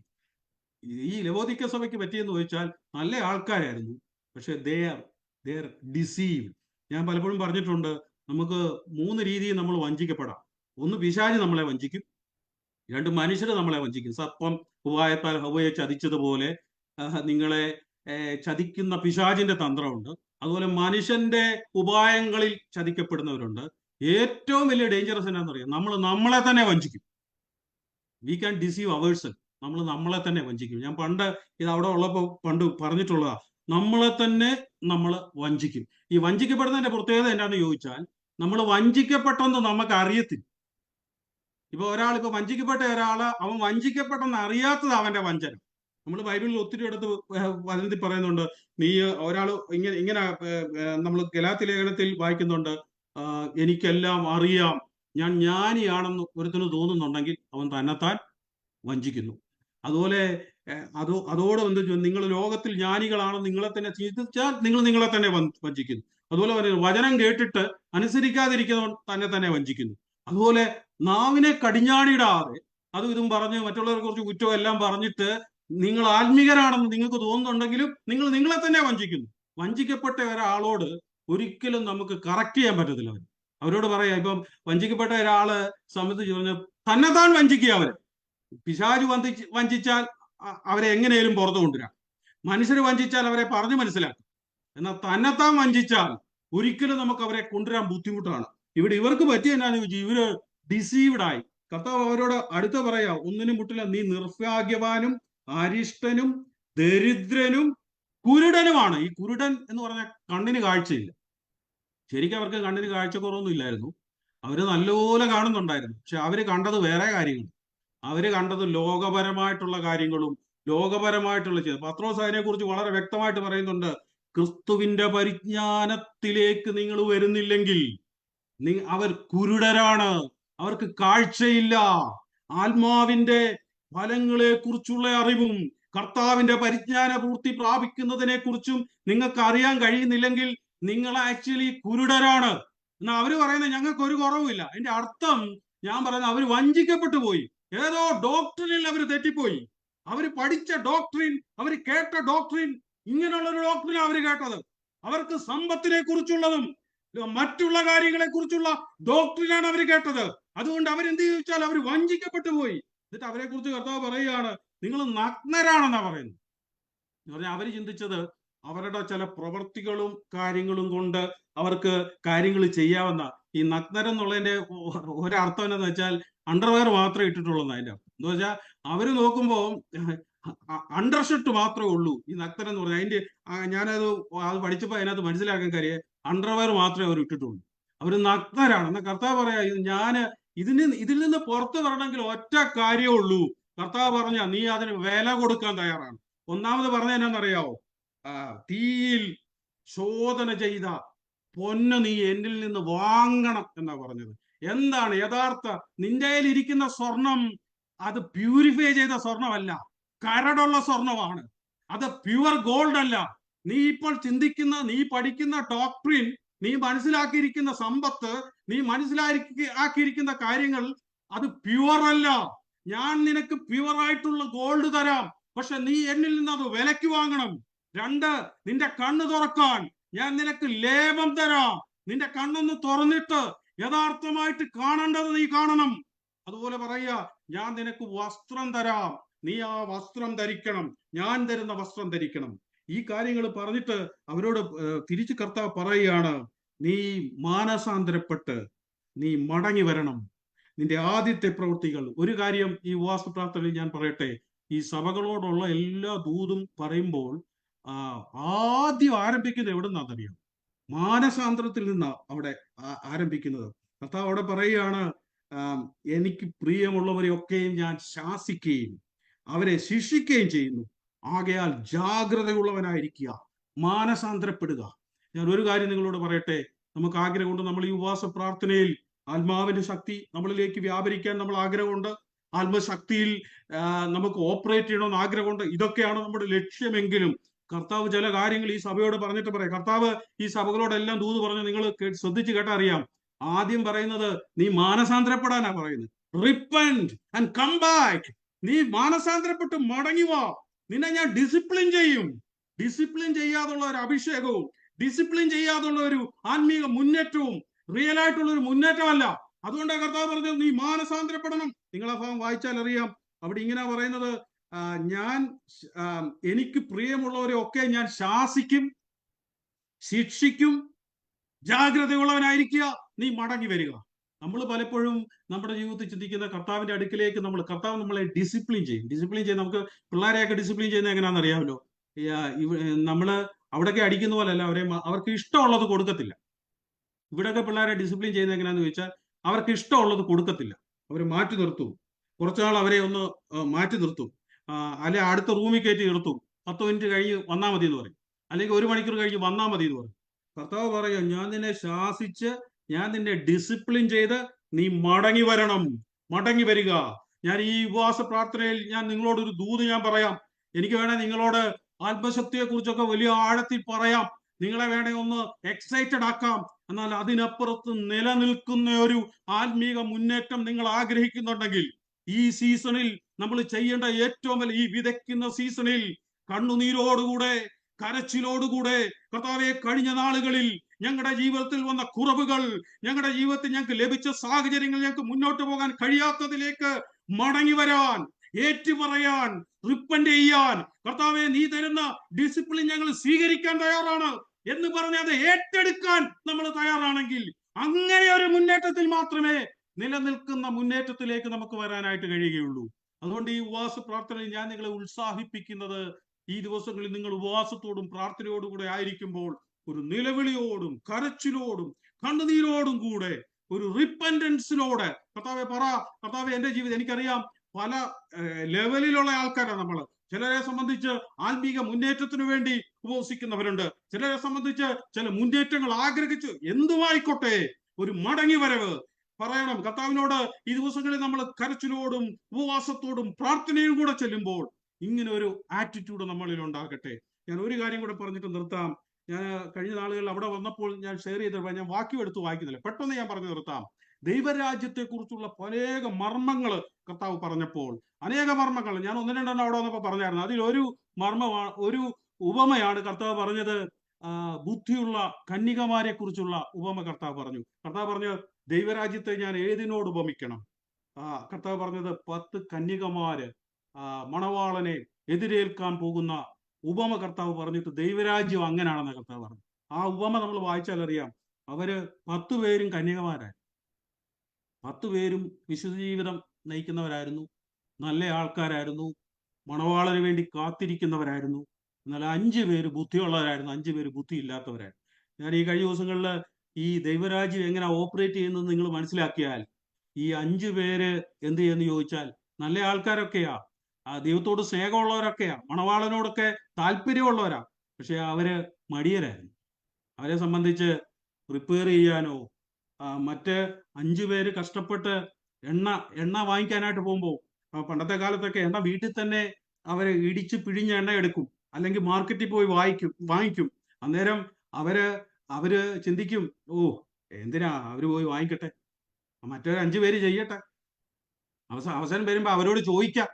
ഈ ലവോദിക്ക സഭയ്ക്ക് പറ്റിയെന്ന് ചോദിച്ചാൽ നല്ല ആൾക്കാരായിരുന്നു, പക്ഷെ they are deceived. ഞാൻ പലപ്പോഴും പറഞ്ഞിട്ടുണ്ട്, നമുക്ക് 3 രീതിയിൽ നമ്മൾ വഞ്ചിക്കപ്പെടാം. ഒന്ന്, പിശാച് നമ്മളെ വഞ്ചിക്കും. 2, മനുഷ്യർ നമ്മളെ വഞ്ചിക്കും. സർപ്പം ഉപായത്താൽ ഹവ്വയെ ചതിച്ചതുപോലെ നിങ്ങളെ ചതിക്കുന്ന പിശാചിന്റെ തന്ത്രമുണ്ട്. അതുപോലെ മനുഷ്യന്റെ ഉപായങ്ങളിൽ ചതിക്കപ്പെടുന്നവരുണ്ട്. ഏറ്റവും വലിയ ഡേഞ്ചറസ് എന്നാന്ന് അറിയാം, നമ്മളെ തന്നെ വഞ്ചിക്കും. We can deceive ourselves. നമ്മളെ തന്നെ വഞ്ചിക്കും. ഞാൻ ഇത് അവിടെ ഉള്ളപ്പോൾ പറഞ്ഞിട്ടുള്ളതാ. നമ്മളെ തന്നെ നമ്മൾ വഞ്ചിക്കും. ഈ വഞ്ചിക്കപ്പെടുന്നതിന്റെ പ്രത്യേകത എന്താണെന്ന് ചോദിച്ചാൽ, നമ്മൾ വഞ്ചിക്കപ്പെട്ടെന്ന് നമുക്ക് അറിയത്തില്ല. ഇപ്പൊ ഇപ്പൊ വഞ്ചിക്കപ്പെട്ട ഒരാള് അവൻ വഞ്ചിക്കപ്പെട്ടെന്ന് അറിയാത്തത് അവന്റെ വഞ്ചന. നമ്മൾ ബൈബിളിൽ ഒത്തിരി അടുത്ത് വചനത്തിൽ പറയുന്നുണ്ട്, ഒരാള് ഇങ്ങനെ നമ്മൾ ഗലാത്യ ലേഖനത്തിൽ വായിക്കുന്നുണ്ട്, എനിക്കെല്ലാം അറിയാം, ഞാൻ ജ്ഞാനിയാണെന്ന് ഒരുത്തിന് തോന്നുന്നുണ്ടെങ്കിൽ അവൻ തന്നെത്താൻ വഞ്ചിക്കുന്നു. അതുപോലെ അതോട് നിങ്ങൾ ലോകത്തിൽ ജ്ഞാനികളാണ്, നിങ്ങളെ തന്നെ ചിന്തിച്ചാൽ നിങ്ങൾ നിങ്ങളെ തന്നെ വഞ്ചിക്കുന്നു. അതുപോലെ വചനം കേട്ടിട്ട് അനുസരിക്കാതിരിക്കുന്നവൻ തന്നെ വഞ്ചിക്കുന്നു. അതുപോലെ നാവിനെ കടിഞ്ഞാണിടാതെ ഇതും പറഞ്ഞ് മറ്റുള്ളവരെ കുറിച്ച് കുറ്റവും എല്ലാം പറഞ്ഞിട്ട് നിങ്ങൾ ആത്മീകരാണെന്ന് നിങ്ങൾക്ക് തോന്നുന്നുണ്ടെങ്കിലും നിങ്ങൾ നിങ്ങളെ തന്നെ വഞ്ചിക്കുന്നു. വഞ്ചിക്കപ്പെട്ട ഒരാളോട് ഒരിക്കലും നമുക്ക് കറക്റ്റ് ചെയ്യാൻ പറ്റത്തില്ല. അവരോട് പറയാം, ഇപ്പം വഞ്ചിക്കപ്പെട്ട ഒരാള് സംബന്ധിച്ച് പറഞ്ഞ തന്നെത്താൻ വഞ്ചിക്കുക. പിശാച് വഞ്ചിച്ചാൽ അവരെ എങ്ങനെയും പുറത്തു കൊണ്ടുവരാം. മനുഷ്യർ വഞ്ചിച്ചാൽ അവരെ പറഞ്ഞു മനസ്സിലാക്കും. എന്നാൽ തന്നെത്താൻ വഞ്ചിച്ചാൽ ഒരിക്കലും നമുക്ക് അവരെ കൊണ്ടുവരാൻ ബുദ്ധിമുട്ടാണ്. ഇവർക്ക് പറ്റിയ എന്നാന്ന് ചോദിച്ചാൽ, ഇവര് ഡിസീവ്ഡ് ആയി. കർത്താവ് അവരോട് അടുത്ത് പറയാം, ഒന്നിനും മുട്ടില്ല, നീ നിർഭാഗ്യവാനും അരിഷ്ടനും ദരിദ്രനും കുരുടനുമാണ്. ഈ കുരുടൻ എന്ന് പറഞ്ഞാൽ കണ്ണിന് കാഴ്ചയില്ല. ശരിക്കും അവർക്ക് കണ്ണിന് കാഴ്ചക്കുറവൊന്നും ഇല്ലായിരുന്നു. അവര് നല്ലപോലെ കാണുന്നുണ്ടായിരുന്നു. പക്ഷെ അവര് കണ്ടത് വേറെ കാര്യങ്ങൾ. അവര് കണ്ടത് ലോകപരമായിട്ടുള്ള കാര്യങ്ങളും ലോകപരമായിട്ടുള്ള പത്രോസ് അതിനെ കുറിച്ച് വളരെ വ്യക്തമായിട്ട് പറയുന്നുണ്ട്. ക്രിസ്തുവിന്റെ പരിജ്ഞാനത്തിലേക്ക് നിങ്ങൾ വരുന്നില്ലെങ്കിൽ അവർ കുരുടരാണ്, അവർക്ക് കാഴ്ചയില്ല. ആത്മാവിന്റെ ഫലങ്ങളെ കുറിച്ചുള്ള അറിവും കർത്താവിന്റെ പരിജ്ഞാന പൂർത്തി പ്രാപിക്കുന്നതിനെ കുറിച്ചും നിങ്ങൾക്ക് അറിയാൻ കഴിയുന്നില്ലെങ്കിൽ നിങ്ങൾ ആക്ച്വലി കുരുടരാണ്. എന്നാൽ അവര് പറയുന്നത് ഞങ്ങൾക്ക് ഒരു കുറവുമില്ല. അതിന്റെ അർത്ഥം ഞാൻ പറയുന്നത്, അവർ വഞ്ചിക്കപ്പെട്ടു പോയി. ഏതോ ഡോക്ടറിനിൽ അവർ തെറ്റിപ്പോയി. അവർ പഠിച്ച ഡോക്ടറിൻ, അവർ കേട്ട ഡോക്ടറിൻ, ഇങ്ങനെയുള്ളൊരു ഡോക്ടറിനാണ് അവർ കേട്ടത്. അവർക്ക് സമ്പത്തിനെ കുറിച്ചുള്ളതും മറ്റുള്ള കാര്യങ്ങളെ കുറിച്ചുള്ള ഡോക്ടറിനാണ് അവർ കേട്ടത്. അതുകൊണ്ട് അവരെന്ത് ചോദിച്ചാൽ അവർ വഞ്ചിക്കപ്പെട്ടു പോയി. എന്നിട്ട് അവരെ കുറിച്ച് കർത്താവ് പറയുകയാണ്, നിങ്ങൾ നഗ്നരാണെന്നാ പറയുന്നത്. എന്ന് പറഞ്ഞാൽ അവര് ചിന്തിച്ചത് അവരുടെ ചില പ്രവൃത്തികളും കാര്യങ്ങളും കൊണ്ട് അവർക്ക് കാര്യങ്ങൾ ചെയ്യാവുന്ന. ഈ നഗ്നരെന്നുള്ളതിന്റെ ഒരർത്ഥം എന്താന്ന് വെച്ചാൽ അണ്ടർവെയർ മാത്രമേ ഇട്ടിട്ടുള്ളൂ അതിന്റെ അർത്ഥം. എന്ന് വെച്ചാൽ അവര് നോക്കുമ്പോ അണ്ടർഷർട്ട് മാത്രമേ ഉള്ളൂ ഈ നഗ്നൻ എന്ന് പറഞ്ഞാൽ. ഞാനത് പഠിച്ചപ്പോ അതിനകത്ത് മനസ്സിലാക്കാൻ കാര്യം അണ്ടർവെയർ മാത്രമേ അവർ ഇട്ടിട്ടുള്ളൂ. അവർ നഗ്നരാണ്. എന്നാ കർത്താവ് പറയാ, ഇതിൽ നിന്ന് പുറത്തു വരണമെങ്കിൽ ഒറ്റ കാര്യമേ ഉള്ളൂ. കർത്താവ് പറഞ്ഞ, നീ അതിന് വില കൊടുക്കാൻ തയ്യാറാണ്. ഒന്നാമത് പറഞ്ഞ എന്നാന്നറിയാവോ? തീയിൽ ശോധന ചെയ്ത പൊന്ന് നീ എന്നിൽ നിന്ന് വാങ്ങണം എന്നാ പറഞ്ഞത്. എന്താണ് യഥാർത്ഥ നിന്റെ കയ്യിൽ ഇരിക്കുന്ന സ്വർണം? അത് പ്യൂരിഫൈ ചെയ്ത സ്വർണമല്ല, കരടുള്ള സ്വർണമാണ്. അത് പ്യുവർ ഗോൾഡ് അല്ല. നീ ഇപ്പോൾ ചിന്തിക്കുന്ന, നീ പഠിക്കുന്ന ഡോക്ട്രിൻ, നീ മനസ്സിലാക്കിയിരിക്കുന്ന സമ്പത്ത്, നീ മനസ്സിലാക്കിയിരിക്കുന്ന കാര്യങ്ങൾ അത് പ്യുവർ അല്ല. ഞാൻ നിനക്ക് പ്യുവർ ആയിട്ടുള്ള ഗോൾഡ് തരാം, പക്ഷെ നീ എന്നിൽ നിന്ന് അത് വിലക്ക് വാങ്ങണം. 2, നിന്റെ കണ്ണ് തുറക്കാൻ ഞാൻ നിനക്ക് ലേപം തരാം. നിന്റെ കണ്ണൊന്ന് തുറന്നിട്ട് യഥാർത്ഥമായിട്ട് കാണേണ്ടത് നീ കാണണം. അതുപോലെ പറയുക, ഞാൻ നിനക്ക് വസ്ത്രം തരാം, നീ ആ വസ്ത്രം ധരിക്കണം, ഞാൻ തരുന്ന വസ്ത്രം ധരിക്കണം. ഈ കാര്യങ്ങൾ പറഞ്ഞിട്ട് അവരോട് തിരിച്ചു കർത്താവ് പറയുകയാണ്, നീ മാനസാന്തരപ്പെട്ട് നീ മടങ്ങി വരണം. നിന്റെ ആദ്യത്തെ പ്രവൃത്തികൾ. ഒരു കാര്യം ഈ ഉപവാസ പ്രാർത്ഥനയിൽ ഞാൻ പറയട്ടെ, ഈ സഭകളോടുള്ള എല്ലാ ദൂതും പറയുമ്പോൾ ആദ്യം ആരംഭിക്കുന്നത് എവിടെ നിന്നാണെന്നറിയാം? മാനസാന്തരത്തിൽ നിന്നാണ് അവിടെ ആരംഭിക്കുന്നത്. കർത്താവ് അവിടെ പറയുകയാണ്, എനിക്ക് പ്രിയമുള്ളവരെ ഒക്കെയും ഞാൻ ശാസിക്കുകയും അവരെ ശിക്ഷിക്കുകയും ചെയ്യുന്നു. ആകയാൽ ജാഗ്രതയുള്ളവനായിരിക്കുക, മാനസാന്തരപ്പെടുക. ഞാൻ ഒരു കാര്യം നിങ്ങളോട് പറയട്ടെ. നമുക്ക് ആഗ്രഹമുണ്ട്, നമ്മൾ ഈ ഉപവാസ പ്രാർത്ഥനയിൽ ആത്മാവിന്റെ ശക്തി നമ്മളിലേക്ക് വ്യാപരിക്കാൻ നമ്മൾ ആഗ്രഹമുണ്ട്. ആത്മശക്തിയിൽ നമുക്ക് ഓപ്പറേറ്റ് ചെയ്യണമെന്ന് ആഗ്രഹമുണ്ട്. ഇതൊക്കെയാണ് നമ്മുടെ ലക്ഷ്യമെങ്കിലും കർത്താവ് ചില കാര്യങ്ങൾ ഈ സഭയോട് പറഞ്ഞിട്ട് പറയാം. കർത്താവ് ഈ സഭകളോടെല്ലാം ദൂത് പറഞ്ഞു. നിങ്ങൾ ശ്രദ്ധിച്ച് കേട്ടാ അറിയാം. ആദ്യം പറയുന്നത് നീ മാനസാന്തരപ്പെടാനാ പറയുന്നത്. Repent and come back. നീ മാനസാന്തരപ്പെട്ട് മടങ്ങി വാ, നിന്നെ ഞാൻ ഡിസിപ്ലിൻ ചെയ്യും. ഡിസിപ്ലിൻ ചെയ്യാതുള്ള ഒരു അഭിഷേകവും ഡിസിപ്ലിൻ ചെയ്യാതുള്ള ഒരു ആത്മീക മുന്നേറ്റവും റിയൽ ആയിട്ടുള്ള ഒരു മുന്നേറ്റമല്ല. അതുകൊണ്ടാണ് കർത്താവ് പറഞ്ഞത് നീ മാനസാന്തരപ്പെടണം. നിങ്ങൾ ആ ഭാഗം വായിച്ചാൽ അറിയാം. അവിടെ ഇങ്ങനെ പറയുന്നത്, ഞാൻ എനിക്ക് പ്രിയമുള്ളവരെ ഒക്കെ ഞാൻ ശാസിക്കും, ശിക്ഷിക്കും, ജാഗ്രതയുള്ളവനായിരിക്കുക, നീ മടങ്ങി വരിക. നമ്മൾ പലപ്പോഴും നമ്മുടെ ജീവിതത്തിൽ ചിന്തിക്കുന്ന കർത്താവിന്റെ അടുക്കിലേക്ക് കർത്താവ് നമ്മളെ ഡിസിപ്ലിൻ ചെയ്യും. ഡിസിപ്ലിൻ ചെയ്യും. നമുക്ക് പിള്ളേരെയൊക്കെ ഡിസിപ്ലിൻ ചെയ്യുന്നത് എങ്ങനെയാണെന്ന് അറിയാമല്ലോ. നമ്മള് അവിടെയൊക്കെ അടിക്കുന്ന പോലെ അല്ല, അവർക്ക് ഇഷ്ടമുള്ളത് കൊടുക്കത്തില്ല. ഇവിടെയൊക്കെ പിള്ളേരെ ഡിസിപ്ലിൻ ചെയ്യുന്നത് എങ്ങനെയാന്ന് ചോദിച്ചാൽ അവർക്ക് ഇഷ്ടമുള്ളത് കൊടുക്കത്തില്ല. അവർ മാറ്റി നിർത്തും. കുറച്ചുനാൾ അവരെ ഒന്ന് മാറ്റി നിർത്തും. അല്ലെ അടുത്ത റൂമിൽ കയറ്റി നിർത്തും. 10 മിനിറ്റ് കഴിഞ്ഞ് വന്നാൽ മതി എന്ന് പറയും. അല്ലെങ്കിൽ 1 മണിക്കൂർ കഴിഞ്ഞ് വന്നാൽ മതി എന്ന് പറയും. കർത്താവ് പറയും, ഞാൻ നിന്നെ ശാസിച്ച്, ഞാൻ നിന്നെ ഡിസിപ്ലിൻ ചെയ്ത് നീ മടങ്ങി വരണം, മടങ്ങി വരിക. ഞാൻ ഈ ഉപവാസ പ്രാർത്ഥനയിൽ ഞാൻ നിങ്ങളോടൊരു ദൂത് ഞാൻ പറയാം. എനിക്ക് വേണേ നിങ്ങളോട് ആത്മശക്തിയെ കുറിച്ചൊക്കെ വലിയ ആഴത്തിൽ പറയാം. നിങ്ങളെ വേണേ ഒന്ന് എക്സൈറ്റഡ് ആക്കാം. എന്നാൽ അതിനപ്പുറത്ത് നിലനിൽക്കുന്ന ഒരു ആത്മീക മുന്നേറ്റം നിങ്ങൾ ആഗ്രഹിക്കുന്നുണ്ടെങ്കിൽ ഈ സീസണിൽ നമ്മൾ ചെയ്യേണ്ട ഏറ്റവും വലിയ, ഈ വിതയ്ക്കുന്ന സീസണിൽ കണ്ണുനീരോടുകൂടെ, കരച്ചിലോടുകൂടെ, കർത്താവെ കഴിഞ്ഞ നാളുകളിൽ ഞങ്ങളുടെ ജീവിതത്തിൽ വന്ന കുറവുകൾ, ഞങ്ങളുടെ ജീവിതത്തിൽ ഞങ്ങൾക്ക് ലഭിച്ച സാഹചര്യങ്ങൾ, ഞങ്ങൾക്ക് മുന്നോട്ട് പോകാൻ കഴിയാത്തതിലേക്ക് മടങ്ങി വരാൻ, ഏറ്റുപറയാൻ, റിപ്പന്റ് ചെയ്യാൻ, കർത്താവെ നീ തരുന്ന ഡിസിപ്ലിൻ ഞങ്ങൾ സ്വീകരിക്കാൻ തയ്യാറാണ് എന്ന് പറഞ്ഞ് അത് ഏറ്റെടുക്കാൻ നമ്മൾ തയ്യാറാണെങ്കിൽ അങ്ങനെ ഒരു മുന്നേറ്റത്തിൽ മാത്രമേ നിലനിൽക്കുന്ന മുന്നേറ്റത്തിലേക്ക് നമുക്ക് വരാനായിട്ട് കഴിയുകയുള്ളൂ. അതുകൊണ്ട് ഈ ഉപവാസ പ്രാർത്ഥനയിൽ ഞാൻ നിങ്ങളെ ഉത്സാഹിപ്പിക്കുന്നത്, ഈ ദിവസങ്ങളിൽ നിങ്ങൾ ഉപവാസത്തോടും പ്രാർത്ഥനയോടും കൂടെ ആയിരിക്കുമ്പോൾ ഒരു നിലവിളിയോടും കരച്ചിലോടും കണ്ണുനീരോടും കൂടെ ഒരു റിപ്പൻറ്റൻസിനോടെ കർത്താവെ പറ, കർത്താവെ എന്റെ ജീവിതം, എനിക്കറിയാം പല ലെവലിലുള്ള ആൾക്കാരാണ് നമ്മൾ. ചിലരെ സംബന്ധിച്ച് ആത്മീക മുന്നേറ്റത്തിനു വേണ്ടി ഉപവസിക്കുന്നവരുണ്ട്. ചിലരെ സംബന്ധിച്ച് ചില മുന്നേറ്റങ്ങൾ ആഗ്രഹിച്ച് എന്തുമായിക്കോട്ടെ ഒരു മടങ്ങി വരവ് പറയണം കർത്താവിനോട്. ഈ ദിവസങ്ങളിൽ നമ്മൾ കരച്ചിലോടും ഉപവാസത്തോടും പ്രാർത്ഥനയും കൂടെ ചെല്ലുമ്പോൾ ഇങ്ങനെ ഒരു ആറ്റിറ്റ്യൂഡ് നമ്മളിൽ ഉണ്ടാകട്ടെ. ഞാൻ ഒരു കാര്യം കൂടെ പറഞ്ഞിട്ട് നിർത്താം. ഞാൻ കഴിഞ്ഞ നാളുകളിൽ അവിടെ വന്നപ്പോൾ ഞാൻ ഷെയർ ചെയ്തപ്പോൾ ഞാൻ വാക്യം എടുത്ത് വായിക്കുന്നില്ല, പെട്ടെന്ന് ഞാൻ പറഞ്ഞു നിർത്താം. ദൈവരാജ്യത്തെ കുറിച്ചുള്ള അനേക മർമ്മങ്ങൾ കർത്താവ് പറഞ്ഞപ്പോൾ, അനേക മർമ്മങ്ങൾ ഞാൻ 1-2 അവിടെ വന്നപ്പോൾ പറഞ്ഞായിരുന്നു. അതിൽ ഒരു ഒരു ഉപമയാണ് കർത്താവ് പറഞ്ഞത്. ബുദ്ധിയുള്ള കന്യകമാരെ കുറിച്ചുള്ള ഉപമ കർത്താവ് പറഞ്ഞു. കർത്താവ് പറഞ്ഞു, ദൈവരാജ്യത്തെ ഞാൻ ഏതിനോട് ഉപമിക്കണം? കർത്താവ് പറഞ്ഞത് 10 കന്യകമാര് മണവാളനെ എതിരേൽക്കാൻ പോകുന്ന ഉപമ കർത്താവ് പറഞ്ഞിട്ട് ദൈവരാജ്യം അങ്ങനെയാണെന്ന് കർത്താവ് പറഞ്ഞു. ആ ഉപമ നമ്മൾ വായിച്ചാൽ അറിയാം. അവര് 10 പേരും കന്യകമാരായിരുന്നു. 10 പേരും വിശുദ്ധ ജീവിതം നയിക്കുന്നവരായിരുന്നു, നല്ല ആൾക്കാരായിരുന്നു, മണവാളന് വേണ്ടി കാത്തിരിക്കുന്നവരായിരുന്നു. എന്നാൽ 5 പേര് ബുദ്ധിയുള്ളവരായിരുന്നു, 5 പേര് ബുദ്ധി ഇല്ലാത്തവരായിരുന്നു. ഞാൻ ഈ കഴിഞ്ഞ ദിവസങ്ങളിൽ ഈ ദൈവരാജ്യം എങ്ങനെ ഓപ്പറേറ്റ് ചെയ്യുന്നത് നിങ്ങൾ മനസ്സിലാക്കിയാൽ, ഈ 5 പേര് എന്ത് ചെയ്യുമെന്ന് ചോദിച്ചാൽ നല്ല ആൾക്കാരൊക്കെയാ, ദൈവത്തോട് സ്നേഹമുള്ളവരൊക്കെയാ, മണവാളനോടൊക്കെ താല്പര്യമുള്ളവരാ. പക്ഷെ അവര് മടിയരായിരുന്നു. അവരെ സംബന്ധിച്ച് പ്രിപ്പയർ ചെയ്യാനോ മറ്റ് 5 പേര് കഷ്ടപ്പെട്ട് എണ്ണ വാങ്ങിക്കാനായിട്ട് പോകുമ്പോൾ, പണ്ടത്തെ കാലത്തൊക്കെ എണ്ണ വീട്ടിൽ തന്നെ അവര് ഇടിച്ച് പിഴിഞ്ഞ എണ്ണ എടുക്കും, അല്ലെങ്കിൽ മാർക്കറ്റിൽ പോയി വാങ്ങിക്കും. അന്നേരം അവര് ചിന്തിക്കും, ഓ എന്തിനാ അവര് പോയി വാങ്ങിക്കട്ടെ, മറ്റൊരു 5 പേര് ചെയ്യട്ടെ, അവസരം വരുമ്പോ അവരോട് ചോദിക്കാം.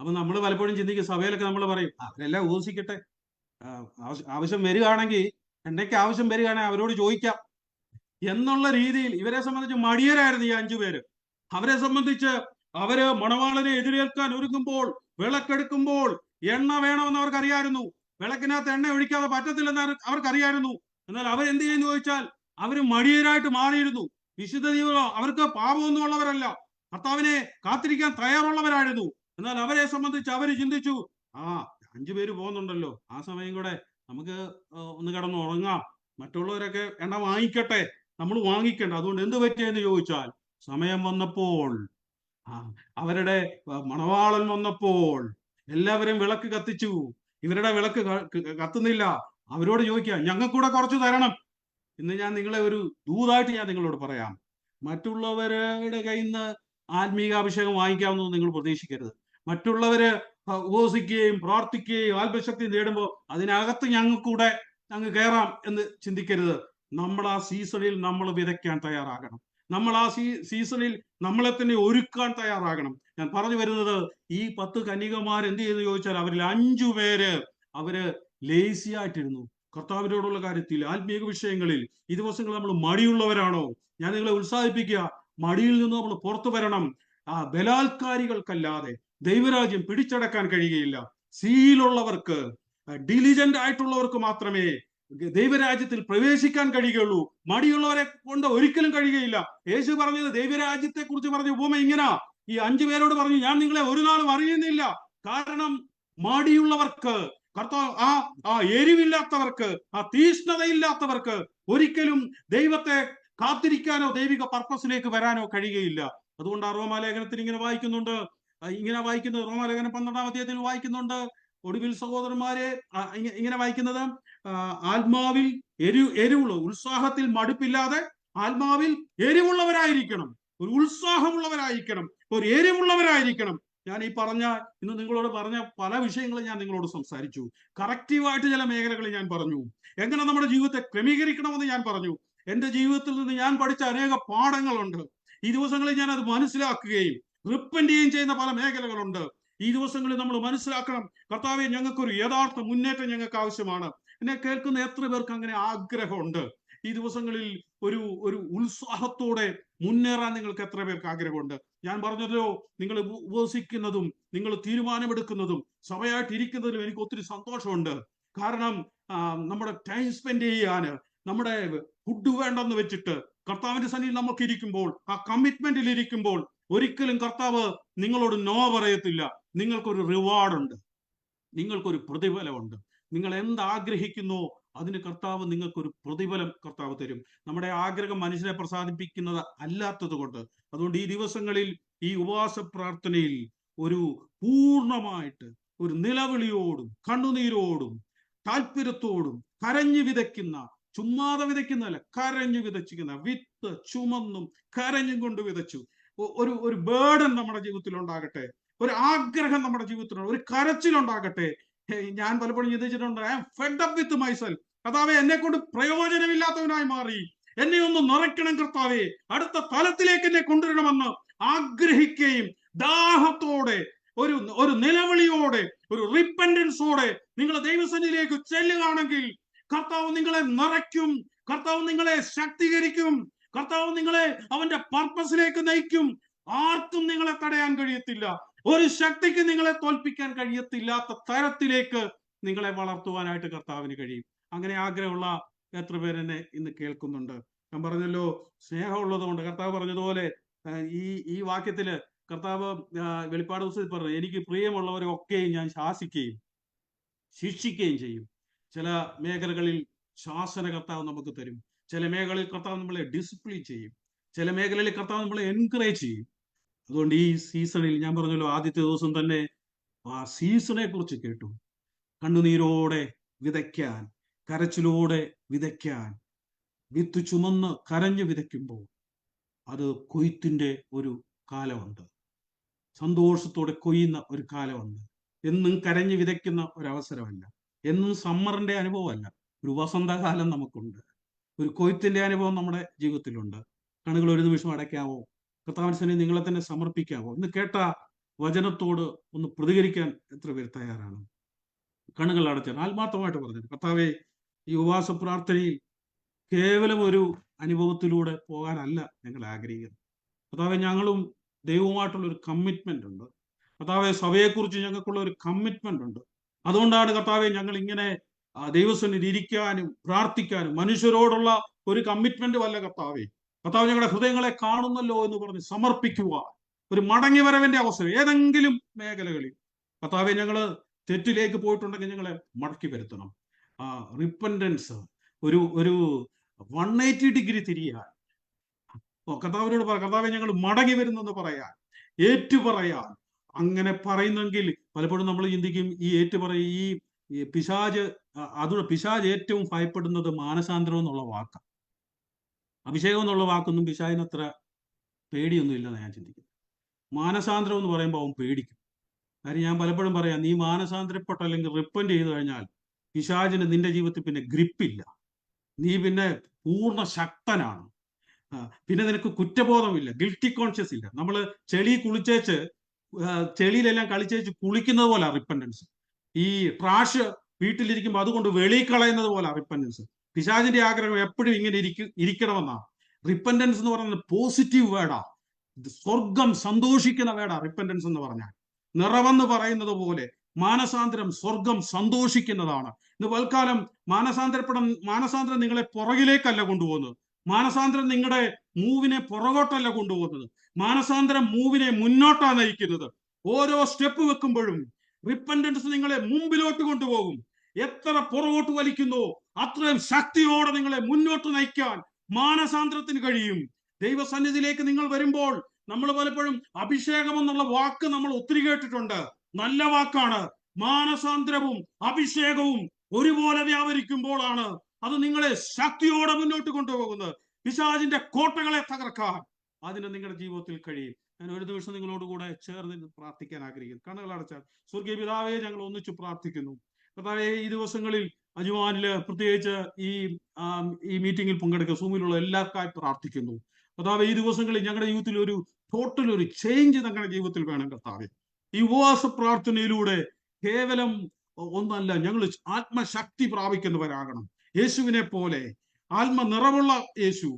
അപ്പൊ നമ്മൾ പലപ്പോഴും ചിന്തിക്കും, സഭയിലൊക്കെ നമ്മൾ പറയും അവരെല്ലാം ഉപസിക്കട്ടെ, ആവശ്യം വരികയാണെങ്കിൽ, എണ്ണയ്ക്ക് ആവശ്യം വരികയാണെങ്കിൽ അവരോട് ചോദിക്കാം എന്നുള്ള രീതിയിൽ ഇവരെ സംബന്ധിച്ച് മടിയരായിരുന്നു ഈ 5 പേര്. അവരെ സംബന്ധിച്ച് അവര് മണവാളനെ എതിരേൽക്കാൻ ഒരുങ്ങുമ്പോൾ, വിളക്കെടുക്കുമ്പോൾ എണ്ണ വേണമെന്ന് അവർക്കറിയായിരുന്നു. വിളക്കിനകത്ത് എണ്ണ ഒഴിക്കാതെ പറ്റത്തില്ലെന്ന് അവർക്കറിയായിരുന്നു. എന്നാൽ അവരെന്ത് ചെയ്യുന്നു ചോദിച്ചാൽ അവര് മടിയരായിട്ട് മാറിയിരുന്നു. വിശുദ്ധ ജീവിതം അവർക്ക് പാപമൊന്നും ഉള്ളവരല്ല, കർത്താവിനെ കാത്തിരിക്കാൻ തയ്യാറുള്ളവരായിരുന്നു. എന്നാൽ അവരെ സംബന്ധിച്ച് അവര് ചിന്തിച്ചു, 5 പേര് പോകുന്നുണ്ടല്ലോ, ആ സമയം കൂടെ നമുക്ക് ഒന്ന് കിടന്ന് ഉറങ്ങാം, മറ്റുള്ളവരൊക്കെ എണ്ണ വാങ്ങിക്കട്ടെ, നമ്മൾ വാങ്ങിക്കണ്ട. അതുകൊണ്ട് എന്ത് പറ്റിയെന്ന് ചോദിച്ചാൽ, സമയം വന്നപ്പോൾ, അവരുടെ മണവാളൻ വന്നപ്പോൾ എല്ലാവരും വിളക്ക് കത്തിച്ചു. ഇവരുടെ വിളക്ക് കത്തുന്നില്ല. അവരോട് ചോദിക്കുക, ഞങ്ങൾക്കൂടെ കുറച്ച് തരണം. ഇന്ന് ഞാൻ നിങ്ങളെ ഒരു ദൂതായിട്ട് ഞാൻ നിങ്ങളോട് പറയാം. മറ്റുള്ളവരുടെ കയ്യിൽ നിന്ന് ആത്മീകാഭിഷേകം വാങ്ങിക്കാമെന്ന് നിങ്ങൾ പ്രതീക്ഷിക്കരുത്. മറ്റുള്ളവര് ഉപവസിക്കുകയും പ്രാർത്ഥിക്കുകയും ആത്മശക്തി നേടുമ്പോൾ അതിനകത്ത് ഞങ്ങൾക്കൂടെ അങ്ങ് കയറാം എന്ന് ചിന്തിക്കരുത്. നമ്മൾ ആ സീസണിൽ നമ്മൾ വിതയ്ക്കാൻ തയ്യാറാകണം. നമ്മൾ ആ സീസണിൽ നമ്മളെ തന്നെ ഒരുക്കാൻ തയ്യാറാകണം. ഞാൻ പറഞ്ഞു വരുന്നത്, ഈ 10 കന്യകമാർ എന്ത് ചെയ്തു ചോദിച്ചാൽ, അവരിൽ 5 പേര് അവര് ലേസി ആയിട്ടിരുന്നു. കർത്താവിനോടുള്ള കാര്യത്തിൽ, ആത്മീയ വിഷയങ്ങളിൽ ഈ ദിവസങ്ങൾ നമ്മൾ മടിയുള്ളവരാണോ? ഞാൻ നിങ്ങളെ ഉത്സാഹിപ്പിക്കുക, മടിയിൽ നിന്ന് നമ്മൾ പുറത്തു വരണം. ബലാത്കാരികൾക്കല്ലാതെ ദൈവരാജ്യം പിടിച്ചടക്കാൻ കഴിയുകയില്ല. സീലുള്ളവർക്ക്, ഡിലിജന്റ് ആയിട്ടുള്ളവർക്ക് മാത്രമേ ദൈവരാജ്യത്തിൽ പ്രവേശിക്കാൻ കഴിയുകയുള്ളൂ. മടിയുള്ളവരെ കൊണ്ട് ഒരിക്കലും കഴിയുകയില്ല. യേശു പറഞ്ഞത്, ദൈവരാജ്യത്തെ കുറിച്ച് പറഞ്ഞ ഉപമ ഇങ്ങനെ, ഈ 5 പേരോട് പറഞ്ഞു, ഞാൻ നിങ്ങളെ ഒരു നാളും അറിയുന്നില്ല. കാരണം മടിയുള്ളവർക്ക്, കർത്താവ് ആ എരിവില്ലാത്തവർക്ക്, ആ തീഷ്ണതയില്ലാത്തവർക്ക് ഒരിക്കലും ദൈവത്തെ കാത്തിരിക്കാനോ ദൈവിക പർപ്പസിലേക്ക് വരാനോ കഴിയുകയില്ല. അതുകൊണ്ട് ആ റോമാലേഖനത്തിൽ ഇങ്ങനെ വായിക്കുന്നത്, റോമാലേഖനം 12-ാം അധ്യായത്തിൽ വായിക്കുന്നുണ്ട്. ഒടുവിൽ സഹോദരന്മാരെ ഇങ്ങനെ വായിക്കുന്നത്, ആത്മാവിൽ എരിവുള്ള, ഉത്സാഹത്തിൽ മടുപ്പില്ലാതെ ആത്മാവിൽ എരിവുള്ളവരായിരിക്കണം, ഒരു ഉത്സാഹമുള്ളവരായിരിക്കണം, ഒരു എരിവുള്ളവരായിരിക്കണം. ഞാൻ ഇന്ന് നിങ്ങളോട് പറഞ്ഞ പല വിഷയങ്ങളും ഞാൻ നിങ്ങളോട് സംസാരിച്ചു. കറക്റ്റീവായിട്ട് ചില മേഖലകളിൽ ഞാൻ പറഞ്ഞു. എങ്ങനെ നമ്മുടെ ജീവിതത്തെ ക്രമീകരിക്കണമെന്ന് ഞാൻ പറഞ്ഞു. എന്റെ ജീവിതത്തിൽ നിന്ന് ഞാൻ പഠിച്ച അനേക പാഠങ്ങളുണ്ട്. ഈ ദിവസങ്ങളിൽ ഞാൻ അത് മനസ്സിലാക്കുകയും റിപ്പന്റ് ചെയ്യുന്ന പല മേഖലകളുണ്ട്. ഈ ദിവസങ്ങളിൽ നമ്മൾ മനസ്സിലാക്കണം, കർത്താവെ, ഞങ്ങൾക്കൊരു യഥാർത്ഥ മുന്നേറ്റം ഞങ്ങൾക്ക് ആവശ്യമാണ്. എന്നെ കേൾക്കുന്ന എത്ര പേർക്ക് അങ്ങനെ ആഗ്രഹമുണ്ട്? ഈ ദിവസങ്ങളിൽ ഒരു ഉത്സാഹത്തോടെ മുന്നേറാൻ നിങ്ങൾക്ക് എത്ര പേർക്ക് ആഗ്രഹമുണ്ട്? ഞാൻ പറഞ്ഞല്ലോ, നിങ്ങൾ ഉപവസിക്കുന്നതും നിങ്ങൾ തീരുമാനമെടുക്കുന്നതും സഭയായിട്ടിരിക്കുന്നതിലും എനിക്ക് ഒത്തിരി സന്തോഷമുണ്ട്. കാരണം നമ്മുടെ ടൈം സ്പെൻഡ് ചെയ്യാന്, നമ്മുടെ ഫുഡ് വേണ്ടെന്ന് വെച്ചിട്ട് കർത്താവിന്റെ സന്നിധിയിൽ നമുക്ക് ഇരിക്കുമ്പോൾ, ആ കമ്മിറ്റ്മെന്റിൽ ഇരിക്കുമ്പോൾ ഒരിക്കലും കർത്താവ് നിങ്ങളോട് നോ പറയത്തില്ല. നിങ്ങൾക്കൊരു റിവാർഡുണ്ട്, നിങ്ങൾക്കൊരു പ്രതിഫലമുണ്ട്. നിങ്ങൾ എന്താഗ്രഹിക്കുന്നോ അതിന് കർത്താവ് നിങ്ങൾക്കൊരു പ്രതിഫലം കർത്താവ് തരും. നമ്മുടെ ആഗ്രഹം മനുഷ്യനെ പ്രസാദിപ്പിക്കുന്നത് അല്ലാത്തത് കൊണ്ട്, അതുകൊണ്ട് ഈ ദിവസങ്ങളിൽ ഈ ഉപവാസ പ്രാർത്ഥനയിൽ പൂർണ്ണമായിട്ട് ഒരു നിലവിളിയോടും കണ്ണുനീരോടും താല്പര്യത്തോടും കരഞ്ഞു വിതയ്ക്കുന്ന, ചുമ്മാതെ വിതയ്ക്കുന്നതല്ല, കരഞ്ഞു വിതച്ചിരിക്കുന്ന വിത്ത് ചുമന്നും കരഞ്ഞും കൊണ്ട് വിതച്ചു. ഒരു ബേർഡൻ നമ്മുടെ ജീവിതത്തിൽ ഉണ്ടാകട്ടെ, ഒരു ആഗ്രഹം നമ്മുടെ ജീവിതത്തിൽ, ഒരു കരച്ചിലുണ്ടാകട്ടെ. ഞാൻ പലപ്പോഴും ചിന്തിച്ചിട്ടുണ്ട്, I am fed up with myself. കർത്താവെ, എന്നെ കൊണ്ട് പ്രയോജനമില്ലാത്തവനായി മാറി, എന്നെ ഒന്ന് നിറയ്ക്കണം കർത്താവെ, അടുത്ത തലത്തിലേക്ക് എന്നെ കൊണ്ടുവരണമെന്ന് ആഗ്രഹിക്കുകയും ദാഹത്തോടെ, ഒരു നിലവിളിയോടെ, ഒരു റിപ്പൻഡൻസോടെ നിങ്ങൾ ദൈവസന്നിധിയിലേക്ക് ചെല്ലുകയാണെങ്കിൽ കർത്താവ് നിങ്ങളെ നിറയ്ക്കും, കർത്താവ് നിങ്ങളെ ശക്തീകരിക്കും, കർത്താവ് നിങ്ങളെ അവന്റെ പർപ്പസിലേക്ക് നയിക്കും. ആർക്കും നിങ്ങളെ തടയാൻ കഴിയത്തില്ല, ഒരു ശക്തിക്ക് നിങ്ങളെ തോൽപ്പിക്കാൻ കഴിയത്തില്ലാത്ത തരത്തിലേക്ക് നിങ്ങളെ വളർത്തുവാനായിട്ട് കർത്താവിന് കഴിയും. അങ്ങനെ ആഗ്രഹമുള്ള എത്ര പേരെന്നെ ഇന്ന് കേൾക്കുന്നുണ്ട്? ഞാൻ പറഞ്ഞല്ലോ, സ്നേഹമുള്ളത് കൊണ്ട്. കർത്താവ് പറഞ്ഞതുപോലെ ഈ വാക്യത്തില് കർത്താവ് വെളിപ്പാട് ദിവസത്തിൽ പറഞ്ഞു, എനിക്ക് പ്രിയമുള്ളവരൊക്കെയും ഞാൻ ശാസിക്കുകയും ശിക്ഷിക്കുകയും ചെയ്യും. ചില മേഖലകളിൽ ശാസന കർത്താവ് നമുക്ക് തരും, ചില മേഖലയിൽ കർത്താവ് നമ്മളെ ഡിസിപ്ലിൻ ചെയ്യും, ചില മേഖലയിൽ കർത്താവ് നമ്മളെ എൻകറേജ് ചെയ്യും. അതുകൊണ്ട് ഈ സീസണിൽ ഞാൻ പറഞ്ഞല്ലോ, ആദ്യത്തെ ദിവസം തന്നെ ആ സീസണെ കുറിച്ച് കേട്ടു. കണ്ണുനീരോടെ വിതയ്ക്കാൻ, കരച്ചിലോടെ വിതയ്ക്കാൻ, വിത്ത് ചുമന്ന് കരഞ്ഞു വിതയ്ക്കുമ്പോൾ അത് കൊയ്ത്തിന്റെ ഒരു കാലമുണ്ട്, സന്തോഷത്തോടെ കൊയ്യുന്ന ഒരു കാലമുണ്ട്. എന്നും കരഞ്ഞു വിതയ്ക്കുന്ന ഒരവസരമല്ല, എന്നും സമ്മറിന്റെ അനുഭവമല്ല, ഒരു വസന്തകാലം നമുക്കുണ്ട്, ഒരു കൊയ്ത്തിന്റെ അനുഭവം നമ്മുടെ ജീവിതത്തിലുണ്ട്. കണ്ണുകൾ ഒരു നിമിഷം അടയ്ക്കാവോ? കർത്താവിന്റെ സന്നിധിയിൽ നിങ്ങളെ തന്നെ സമർപ്പിക്കാവോ? ഇന്ന് കേട്ട വചനത്തോട് ഒന്ന് പ്രതികരിക്കാൻ എത്ര പേർ തയ്യാറാണ്? കണ്ണുകൾ അടച്ചാൽ ആത്മാർത്ഥമായിട്ട് പറഞ്ഞത്, കർത്താവെ, ഈ ഉപവാസ പ്രാർത്ഥനയിൽ കേവലം ഒരു അനുഭവത്തിലൂടെ പോകാനല്ല ഞങ്ങൾ ആഗ്രഹിക്കുന്നത്. കർത്താവെ, ഞങ്ങളും ദൈവവുമായിട്ടുള്ള ഒരു കമ്മിറ്റ്മെന്റ് ഉണ്ട്. കർത്താവെ, സഭയെക്കുറിച്ച് ഞങ്ങൾക്കുള്ള ഒരു കമ്മിറ്റ്മെന്റ് ഉണ്ട്. അതുകൊണ്ടാണ് കർത്താവെ ഞങ്ങൾ ഇങ്ങനെ ദൈവസന്നിധിയിൽ ഇരിക്കാനും പ്രാർത്ഥിക്കാനും. മനുഷ്യരോടുള്ള ഒരു കമ്മിറ്റ്മെന്റും അല്ല കർത്താവെ. കർത്താവ് ഞങ്ങളുടെ ഹൃദയങ്ങളെ കാണുന്നല്ലോ എന്ന് പറഞ്ഞ് സമർപ്പിക്കുക, ഒരു മടങ്ങി വരവിന്റെ അവസരം ഏതെങ്കിലും മേഖലകളിൽ. കർത്താവെ, ഞങ്ങള് തെറ്റിലേക്ക് പോയിട്ടുണ്ടെങ്കിൽ ഞങ്ങളെ മടക്കി വരുത്തണം. റിപ്പൻഡൻസ്, ഒരു 180 ഡിഗ്രി തിരിയാൻ. കർത്താവിനോട് പറ, കർത്താവെ ഞങ്ങൾ മടങ്ങി വരുന്നെന്ന് പറയാൻ, ഏറ്റു പറയാൻ. അങ്ങനെ പറയുന്നെങ്കിൽ പലപ്പോഴും നമ്മൾ ചിന്തിക്കും, ഈ ഈ പിശാജ്, അതുകൊണ്ട് പിശാജ് ഏറ്റവും ഭയപ്പെടുന്നത് മാനസാന്തരം എന്നുള്ള വാക്കാണ്. അഭിഷേകം എന്നുള്ള വാക്കൊന്നും പിശാചിന് അത്ര പേടിയൊന്നും ഇല്ലെന്ന് ഞാൻ ചിന്തിക്കുന്നു. മാനസാന്തരം എന്ന് പറയുമ്പോൾ അവൻ പേടിക്കും. കാര്യം ഞാൻ പലപ്പോഴും പറയാം, നീ മാനസാന്തരപ്പെട്ട് അല്ലെങ്കിൽ റിപ്പന്റ് ചെയ്ത് കഴിഞ്ഞാൽ പിശാചിന് നിന്റെ ജീവിതത്തിൽ പിന്നെ ഗ്രിപ്പില്ല. നീ പിന്നെ പൂർണ്ണ ശക്തനാണ്. പിന്നെ നിനക്ക് കുറ്റബോധമില്ല, ഗിൽറ്റി കോൺഷ്യസ് ഇല്ല. നമ്മൾ ചെളി കുളിച്ചേച്ച്, ചെളിയിലെല്ലാം കളിച്ചേച്ച് കുളിക്കുന്നത് പോലെ റിപ്പൻഡൻസ്. ഈ ട്രാഷ് വീട്ടിലിരിക്കുമ്പോൾ അതുകൊണ്ട് വെളി കളയുന്നത് പോലെ റിപ്പൻഡൻസ്. പിശാചിന്റെ ആഗ്രഹം എപ്പോഴും ഇങ്ങനെ ഇരിക്കണമെന്നാണ്. റിപ്പൻഡൻസ് എന്ന് പറയുന്നത് പോസിറ്റീവ് വേർഡാ, സ്വർഗം സന്തോഷിക്കുന്ന വേർഡാ റിപ്പൻഡൻസ് എന്ന് പറഞ്ഞാൽ. നിറവെന്ന് പറയുന്നത് പോലെ മാനസാന്തരം സ്വർഗം സന്തോഷിക്കുന്നതാണ്. ഇന്ന് വൽക്കാലം മാനസാന്തരം നിങ്ങളെ പുറകിലേക്കല്ല കൊണ്ടുപോകുന്നത്. മാനസാന്തരം നിങ്ങളുടെ മൂവിനെ പുറകോട്ടല്ല കൊണ്ടുപോകുന്നത്. മാനസാന്തരം മൂവിനെ മുന്നോട്ടാണ് നയിക്കുന്നത്. ഓരോ സ്റ്റെപ്പ് വെക്കുമ്പോഴും റിപ്പൻഡൻസ് നിങ്ങളെ മുമ്പിലോട്ട് കൊണ്ടുപോകും. എത്ര പുറകോട്ട് വലിക്കുന്നോ അത്രയും ശക്തിയോടെ നിങ്ങളെ മുന്നോട്ട് നയിക്കാൻ മാനസാന്തരത്തിന് കഴിയും. ദൈവസന്നിധിയിലേക്ക് നിങ്ങൾ വരുമ്പോൾ, നമ്മൾ പലപ്പോഴും അഭിഷേകം എന്നുള്ള വാക്ക് നമ്മൾ ഒത്തിരി കേട്ടിട്ടുണ്ട്. നല്ല വാക്കാണ്. മാനസാന്തരവും അഭിഷേകവും ഒരുപോലെ വ്യാപരിക്കുമ്പോഴാണ് അത് നിങ്ങളെ ശക്തിയോടെ മുന്നോട്ട് കൊണ്ടുപോകുന്നത്. പിശാചിന്റെ കോട്ടകളെ തകർക്കാൻ അതിന് നിങ്ങളുടെ ജീവിതത്തിൽ കഴിയും. ഞാൻ ഒരു ദിവസം നിങ്ങളോട് കൂടെ ചേർന്ന് പ്രാർത്ഥിക്കാൻ ആഗ്രഹിക്കുന്നു. കണ്ണുകൾ അടച്ചാൽ. സ്വർഗീയ പിതാവേ, ഞങ്ങൾ ഒന്നിച്ചു പ്രാർത്ഥിക്കുന്നു. കർത്താവേ, ഈ ദിവസങ്ങളിൽ അജ്മാനില് പ്രത്യേകിച്ച് ഈ മീറ്റിംഗിൽ പങ്കെടുക്കുക സൂമിലുള്ള എല്ലാവർക്കായി പ്രാർത്ഥിക്കുന്നു. കർത്താവേ, ഈ ദിവസങ്ങളിൽ ഞങ്ങളുടെ ജീവിതത്തിൽ ഒരു ചേഞ്ച് ഞങ്ങളുടെ ജീവിതത്തിൽ വേണം കർത്താവേ. ഈ ഉപവാസ പ്രാർത്ഥനയിലൂടെ കേവലം ഒന്നല്ല, ഞങ്ങൾ ആത്മശക്തി പ്രാപിക്കുന്നവരാകണം. യേശുവിനെ പോലെ നിറവുള്ള യേശു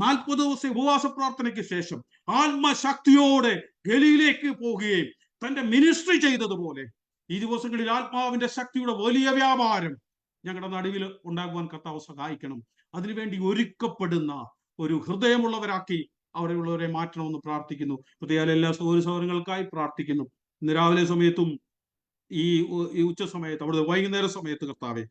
40 ദിവസം ഉപവാസ പ്രാർത്ഥനയ്ക്ക് ശേഷം ആത്മശക്തിയോടെ ഗലീലയിലേക്ക് പോകുകയും തന്റെ മിനിസ്ട്രി ചെയ്തതുപോലെ ഈ ദിവസങ്ങളിൽ ആത്മാവിന്റെ ശക്തിയുടെ വലിയ വ്യാപാരം ഞങ്ങളുടെ നടുവിൽ ഉണ്ടാകുവാൻ കർത്താവ് സഹായിക്കണം. അതിനുവേണ്ടി ഒരുക്കപ്പെടുന്ന ഒരു ഹൃദയമുള്ളവരാക്കി അവിടെയുള്ളവരെ മാറ്റണമെന്ന് പ്രാർത്ഥിക്കുന്നു. പ്രത്യേകം എല്ലാ സഹോദരങ്ങൾക്കായി പ്രാർത്ഥിക്കുന്നു. ഇന്ന് രാവിലെ സമയത്തും ഈ ഉച്ച സമയത്ത്, അവിടെ വൈകുന്നേര സമയത്ത് കർത്താവെ